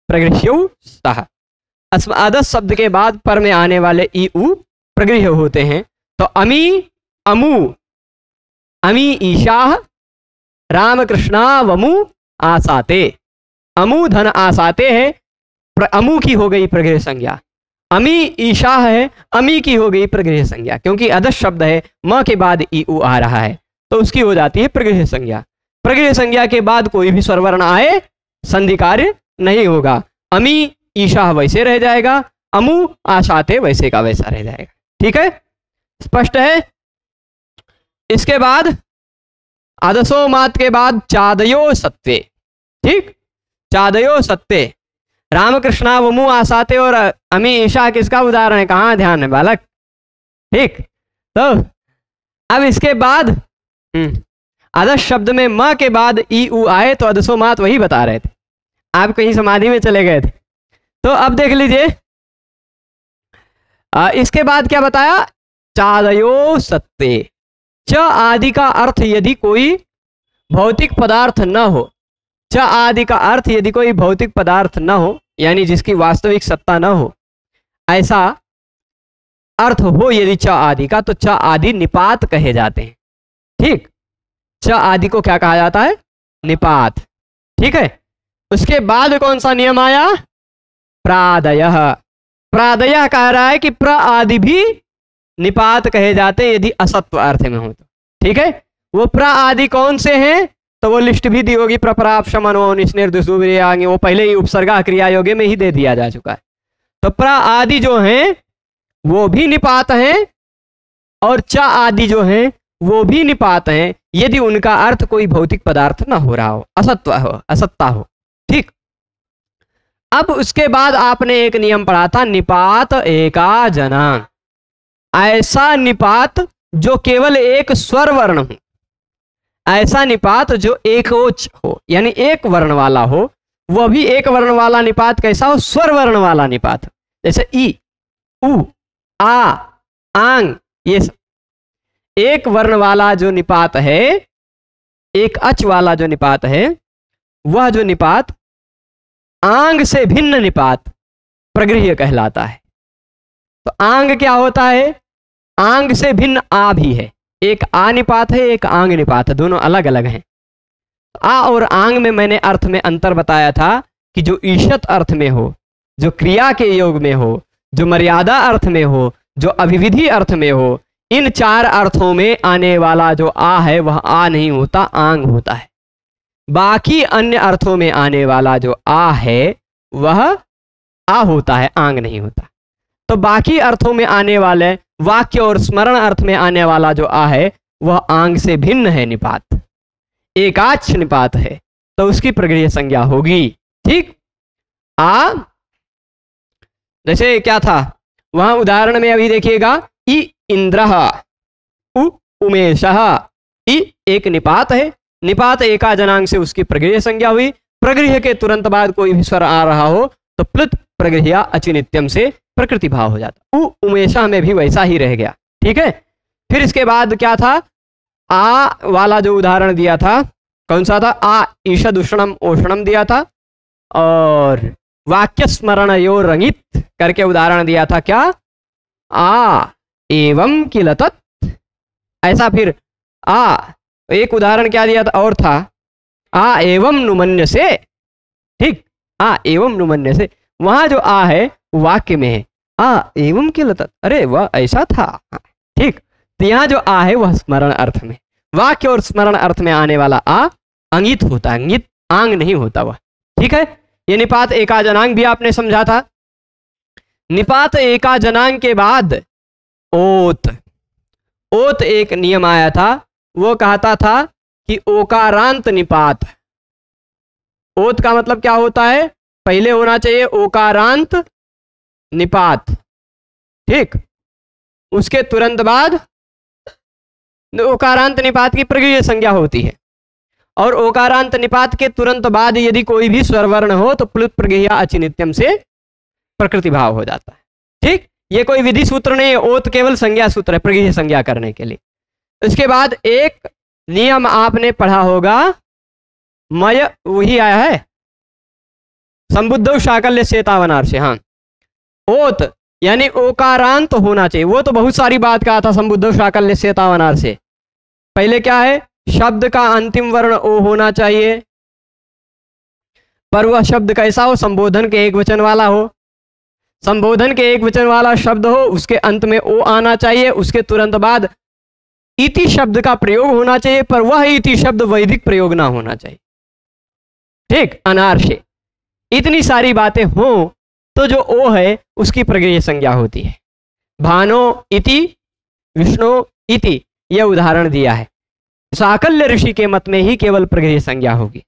प्रगृह्यौ स्तः। अदश शब्द के बाद पर में आने वाले ई उ प्रगृह्य होते हैं। तो अमी, अमु, अमी ईशाह, रामकृष्णा वमु आसाते। अमु धन आसाते है, अमु की हो गई प्रगृह्य संज्ञा। अमी ईशाह है, अमी की हो गई प्रगृह्य संज्ञा, क्योंकि अदश शब्द है, म के बाद ई उ आ रहा है तो उसकी हो जाती है प्रगृह्य संज्ञा। प्रगृह्य संज्ञा के बाद कोई भी स्वरवर्ण आए संधि कार्य नहीं होगा। अमी ईशाह वैसे रह जाएगा, अमु आसाते वैसे का वैसा रह जाएगा। ठीक है, स्पष्ट है। इसके बाद आदसो मात के बाद चादयो सत्वे। ठीक, चादयो सत्वे, रामकृष्णा वमु आसाते और अमी ईशा किसका उदाहरण है? कहाँ ध्यान है बालक? ठीक, तो अब इसके बाद अदश शब्द में म के बाद ई उ आए तो अदसो मात वही बता रहे थे, आप कहीं समाधि में चले गए थे। तो अब देख लीजिए, इसके बाद क्या बताया? चादयो सत्ते। च आदि का अर्थ यदि कोई भौतिक पदार्थ न हो, च आदि का अर्थ यदि कोई भौतिक पदार्थ न हो, यानी जिसकी वास्तविक सत्ता न हो, ऐसा अर्थ हो यदि च आदि का, तो च आदि निपात कहे जाते हैं। ठीक, च आदि को क्या कहा जाता है? निपात। ठीक है, उसके बाद कौन सा नियम आया? प्रादयः। प्रादयः कह रहा है कि प्र आदि भी निपात कहे जाते हैं यदि असत्व अर्थ में हो तो। ठीक है, वो प्र आदि कौन से हैं तो वो लिस्ट भी दी होगी, प्रपराप शमनो निस्नेर दुसुब्रियांग, वो पहले ही उपसर्गा क्रिया योगे में ही दे दिया जा चुका है। तो प्र आदि जो हैं वो भी निपात हैं और च आदि जो हैं वो भी निपात हैं यदि उनका अर्थ कोई भौतिक पदार्थ ना हो रहा हो, असत्व हो, असत्ता हो। ठीक, अब उसके बाद आपने एक नियम पढ़ा था, निपात एका जनांग। ऐसा निपात जो केवल एक स्वर वर्ण हो, ऐसा निपात जो एकोच हो, यानी एक वर्ण वाला हो। वह भी एक वर्ण वाला निपात कैसा हो? स्वर वर्ण वाला निपात, जैसे ई, उ, आ, आंग, ये सब। एक वर्ण वाला जो निपात है, एक अच वाला जो निपात है, वह जो निपात आंग से भिन्न निपात प्रगृह्य कहलाता है। तो आंग क्या होता है? आंग से भिन्न आ भी है, एक आ निपात है, एक आंग निपात है, दोनों अलग अलग हैं। आ और आंग में मैंने अर्थ में अंतर बताया था कि जो ईशत अर्थ में हो, जो क्रिया के योग में हो, जो मर्यादा अर्थ में हो, जो अभिविधि अर्थ में हो, इन चार अर्थों में आने वाला जो आ है वह आ नहीं होता, आंग होता है। बाकी अन्य अर्थों में आने वाला जो आ है वह आ होता है, आंग नहीं होता। तो बाकी अर्थों में आने वाले वाक्य और स्मरण अर्थ में आने वाला जो आ है वह आंग से भिन्न है, निपात एकाक्ष निपात है, तो उसकी प्रगृह्य संज्ञा होगी। ठीक, आ जैसे क्या था वहां उदाहरण में, अभी देखिएगा, इ इंद्रः, उ उमेशः। इ एक निपात है, निपात एका जनांग से उसकी प्रगृह्य संज्ञा हुई। प्रगृह्य के तुरंत बाद कोई भी स्वर आ रहा हो तो प्लुत प्रगृह्या अचिनित्यम से प्रकृति भाव हो जाता। उमेशा में भी वैसा ही रह गया। ठीक है, फिर इसके बाद क्या था, आ वाला जो उदाहरण दिया था कौन सा था, आ ईषद उष्णम ओषणम दिया था, और वाक्य स्मरण यो रंगित करके उदाहरण दिया था क्या, आ एवं किल तत्, ऐसा। फिर आ एक उदाहरण क्या दिया था और था, आ एवं नुमन्य से। ठीक, आ एवं नुमन्य से, वहां जो आ है वाक्य में है, आ एवं किल तत्, अरे वह ऐसा था। ठीक, तो यहाँ जो आ है वह स्मरण अर्थ में, वाक्य और स्मरण अर्थ में आने वाला आ अंगित होता है, अंगित आंग नहीं होता वह। ठीक है, ये निपात एकाजनांग भी आपने समझा था। निपात एकाजनांग के बाद ओत, ओत एक नियम आया था, वो कहता था कि ओकारांत निपात। ओत का मतलब क्या होता है, पहले होना चाहिए ओकारांत निपात। ठीक, उसके तुरंत बाद ओकारांत निपात की प्रगृह्य संज्ञा होती है, और ओकारांत निपात के तुरंत बाद यदि कोई भी स्वरवर्ण हो तो प्लुत प्रगृह्या अचिनित्यम से प्रकृति भाव हो जाता है। ठीक, ये कोई विधि सूत्र नहीं है, ओत केवल संज्ञा सूत्र है प्रगृह्य संज्ञा करने के लिए। इसके बाद एक नियम आपने पढ़ा होगा, मय, वही आया है संबुद्धौ शाकल्य सेतावनार से। हाँ, ओत यानी ओकारांत होना चाहिए, वो तो बहुत सारी बात कहा था संबुद्धौ शाकल्य सेतावनार से। पहले क्या है, शब्द का अंतिम वर्ण ओ होना चाहिए, पर वह शब्द कैसा हो, संबोधन के एक वचन वाला हो। संबोधन के एक वचन वाला शब्द हो, उसके अंत में ओ आना चाहिए, उसके तुरंत बाद इति शब्द का प्रयोग होना चाहिए, पर वह इति शब्द वैदिक प्रयोग ना होना चाहिए। ठीक, अनार से इतनी सारी बातें हो तो जो ओ है उसकी प्रगृह्य संज्ञा होती है। भानो इति विष्णु इति, यह उदाहरण दिया है। शाकल्य ऋषि के मत में ही केवल प्रगृह्य संज्ञा होगी,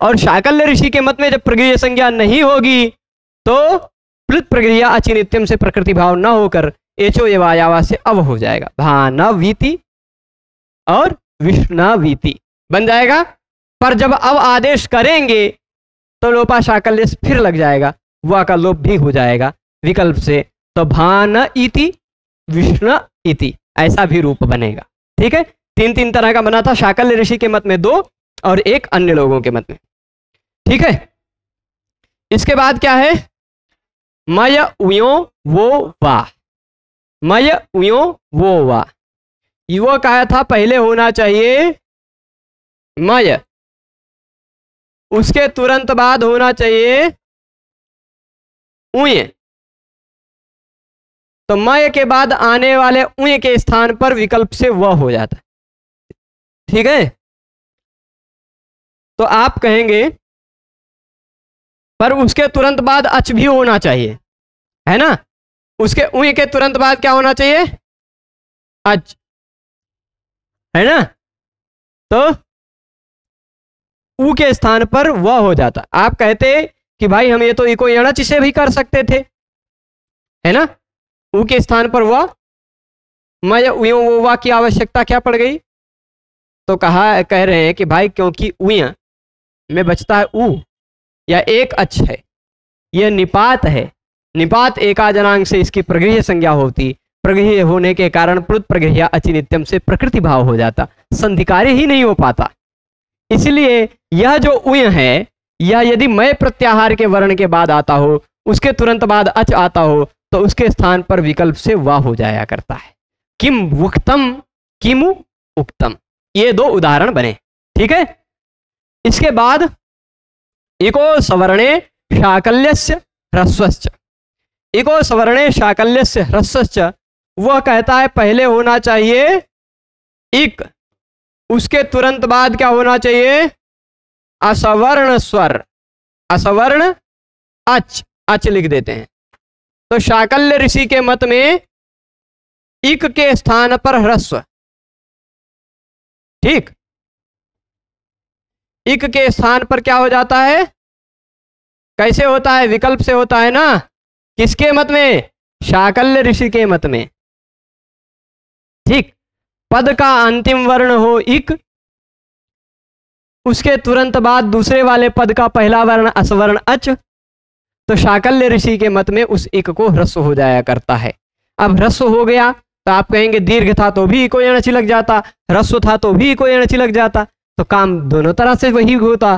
और शाकल्य ऋषि के मत में जब प्रगृह्य संज्ञा नहीं होगी तो प्लुत प्रगृह्या अचिनित्यम से प्रकृति भाव न होकर एचो एवायावा से अव हो जाएगा, भानवीति और विष्णवीति बन जाएगा। पर जब अव आदेश करेंगे तो लोपा शाकल्य फिर लग जाएगा, वह का लोप भी हो जाएगा विकल्प से, तो भान इति विष्णु इति ऐसा भी रूप बनेगा। ठीक है, तीन तीन तरह का बना था, शाकल्य ऋषि के मत में दो और एक अन्य लोगों के मत में। ठीक है, इसके बाद क्या है, मय उयो वो वा, मय उयो वो वा, वो कहा था पहले होना चाहिए मय, उसके तुरंत बाद होना चाहिए उय, तो मय के बाद आने वाले उय के स्थान पर विकल्प से वह हो जाता है। ठीक है, तो आप कहेंगे पर उसके तुरंत बाद अच भी होना चाहिए, है ना, उसके उय के तुरंत बाद क्या होना चाहिए, अच, है ना, तो ऊ के स्थान पर वह हो जाता। आप कहते कि भाई हम ये तो इको यणच से भी कर सकते थे, है ना, ऊ के स्थान पर वह, मय उयो वो वा की आवश्यकता क्या पड़ गई, तो कह रहे हैं कि भाई क्योंकि उय में बचता है ऊ, या एक अच है, यह निपात है, निपात एकाजनांग से इसकी प्रगृह्य संज्ञा होती, प्रगृह्य होने के कारण प्लुत प्रगृह्या अचिनित्यम से प्रकृति भाव हो जाता, संधिकार्य ही नहीं हो पाता। इसलिए यह जो उय है, यह यदि मय प्रत्याहार के वर्ण के बाद आता हो, उसके तुरंत बाद अच आता हो, तो उसके स्थान पर विकल्प से वा हो जाया करता है। किम वुक्तम किमु उक्तम, ये दो उदाहरण बने। ठीक है, इसके बाद इको सवर्णे शाकल्यस्य ह्रस्वश्च, इको सवर्णे शाकल्यस्य ह्रस्वश्च, वह कहता है पहले होना चाहिए इक, उसके तुरंत बाद क्या होना चाहिए, असवर्ण स्वर, असवर्ण अच, अच लिख देते हैं। तो शाकल्य ऋषि के मत में इक के स्थान पर ह्रस्व, ठीक, इक के स्थान पर क्या हो जाता है, कैसे होता है, विकल्प से होता है ना, किसके मत में, शाकल्य ऋषि के मत में। ठीक, पद का अंतिम वर्ण हो इक, उसके तुरंत बाद दूसरे वाले पद का पहला वर्ण असवर्ण अच, तो शाकल्य ऋषि के मत में उस इक को ह्रस्व हो जाया करता है। अब ह्रस्व हो गया तो आप कहेंगे दीर्घ था तो भी इको यण चिलक जाता, ह्रस्व था तो भी इको यण चिलक जाता, तो काम दोनों तरह से वही होता।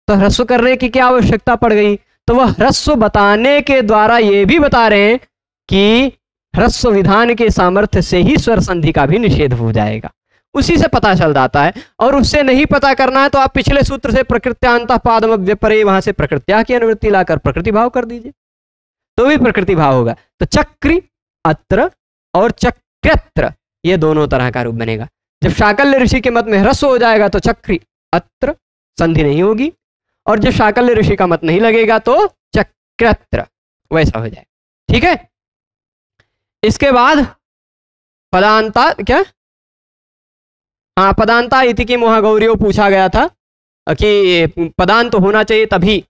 तो ह्रस्व करने की क्या आवश्यकता पड़ गई? तो वह ह्रस्व बताने के द्वारा ये भी बता रहे हैं कि ह्रस्व विधान के सामर्थ्य से ही स्वर संधि का भी निषेध हो जाएगा। उसी से पता चल जाता है। और उससे नहीं पता करना है तो आप पिछले सूत्र से प्रकृत्यांतः पादम व्यपरे वहां से प्रकृत्या की अनुवृत्ति लाकर प्रकृति भाव कर दीजिए तो भी प्रकृति भाव होगा। तो चक्री अत्र और चक्रत्र ये दोनों तरह का रूप बनेगा। जब शाकल्य ऋषि के मत में ह्रस्व हो जाएगा तो चक्री अत्र संधि नहीं होगी, और जब शाकल्य ऋषि का मत नहीं लगेगा तो चक्रत्र वैसा हो जाए। ठीक है। इसके बाद पदांता क्या, हाँ पदांता इति की महागौरियों पूछा गया था कि पदांत होना चाहिए तभी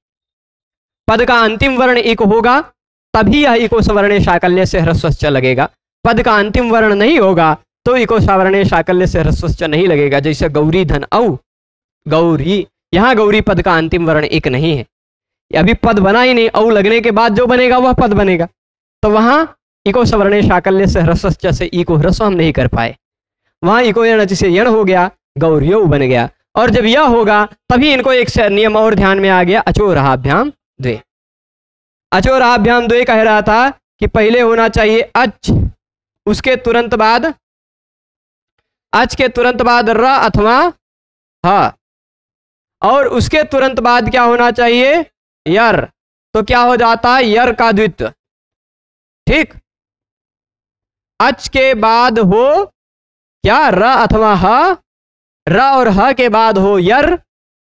पद का अंतिम वर्ण इक होगा तभी यह इको सवर्णे शाकल्य से ह्रस्वश्च लगेगा। पद का अंतिम वर्ण नहीं होगा तो इको सवर्णे शाकल्य से ह्रस्वश्च नहीं लगेगा। जैसे गौरी धन औ गौरी, यहाँ गौरी पद का अंतिम वर्ण इक नहीं है, अभी पद बना ही नहीं, औ लगने के बाद जो बनेगा वह पद बनेगा। तो वहां इको सवर्णे शाकल्य से ह्रस्वश्च से इको ह्रस्व हम नहीं कर पाए, वहां इको यण से यण हो गया, गौरियो बन गया। और जब यह होगा तभी इनको एक नियम और ध्यान में आ गया, अचोरहाभ्याम द्वे। अचोरहाभ्याम द्वे कह रहा था कि पहले होना चाहिए अच, उसके तुरंत बाद अच के तुरंत बाद र अथवा ह, और उसके तुरंत बाद क्या होना चाहिए यर। तो क्या हो जाता है यर का द्वित्व। ठीक, अच के बाद हो क्या र अथवा ह, र और ह के बाद हो यर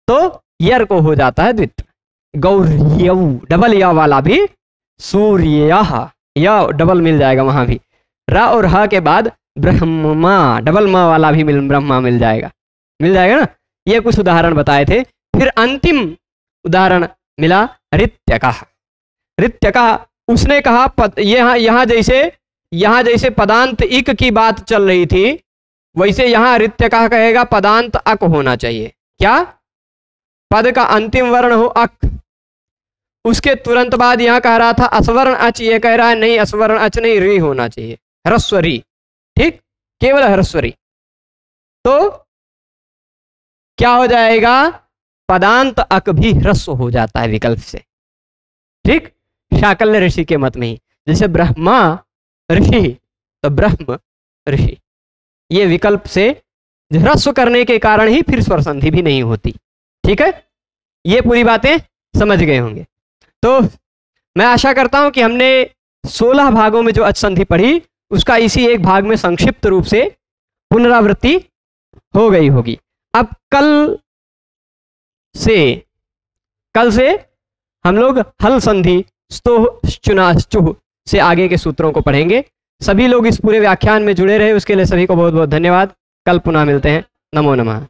तो यर को हो जाता है द्वित्व। गौर्यौ डबल या वाला भी सूर्य या डबल मिल जाएगा वहां भी। र और ह के बाद ब्रह्मा डबल मा वाला भी ब्रह्मा मिल जाएगा ना। ये कुछ उदाहरण बताए थे। फिर अंतिम उदाहरण मिला ऋत्यकः। ऋत्यकः उसने कहा यहाँ जैसे पदांत इक की बात चल रही थी वैसे यहाँ ऋत्यकः कहेगा पदांत अक होना चाहिए। क्या? पद का अंतिम वर्ण हो अक, उसके तुरंत बाद यहाँ कह रहा था अस्वर्ण अच, ये कह रहा है नहीं अस्वर्ण अच नहीं, री होना चाहिए, ह्रस्व री। ठीक, केवल ह्रस्व री। तो क्या हो जाएगा पदांत अक भी ह्रस्व हो जाता है विकल्प से। ठीक, शाकल्य ऋषि के मत में ही जैसे ब्रह्मा ऋषि तो ब्रह्म ऋषि, ये विकल्प से ह्रस्व करने के कारण ही फिर स्वर संधि भी नहीं होती। ठीक है, ये पूरी बातें समझ गए होंगे। तो मैं आशा करता हूं कि हमने 16 भागों में जो अच संधि पढ़ी उसका इसी एक भाग में संक्षिप्त रूप से पुनरावृत्ति हो गई होगी। अब कल से हम लोग हल संधि स्तोह चुना चुह से आगे के सूत्रों को पढ़ेंगे। सभी लोग इस पूरे व्याख्यान में जुड़े रहे उसके लिए सभी को बहुत बहुत धन्यवाद। कल पुनः मिलते हैं। नमो नमः।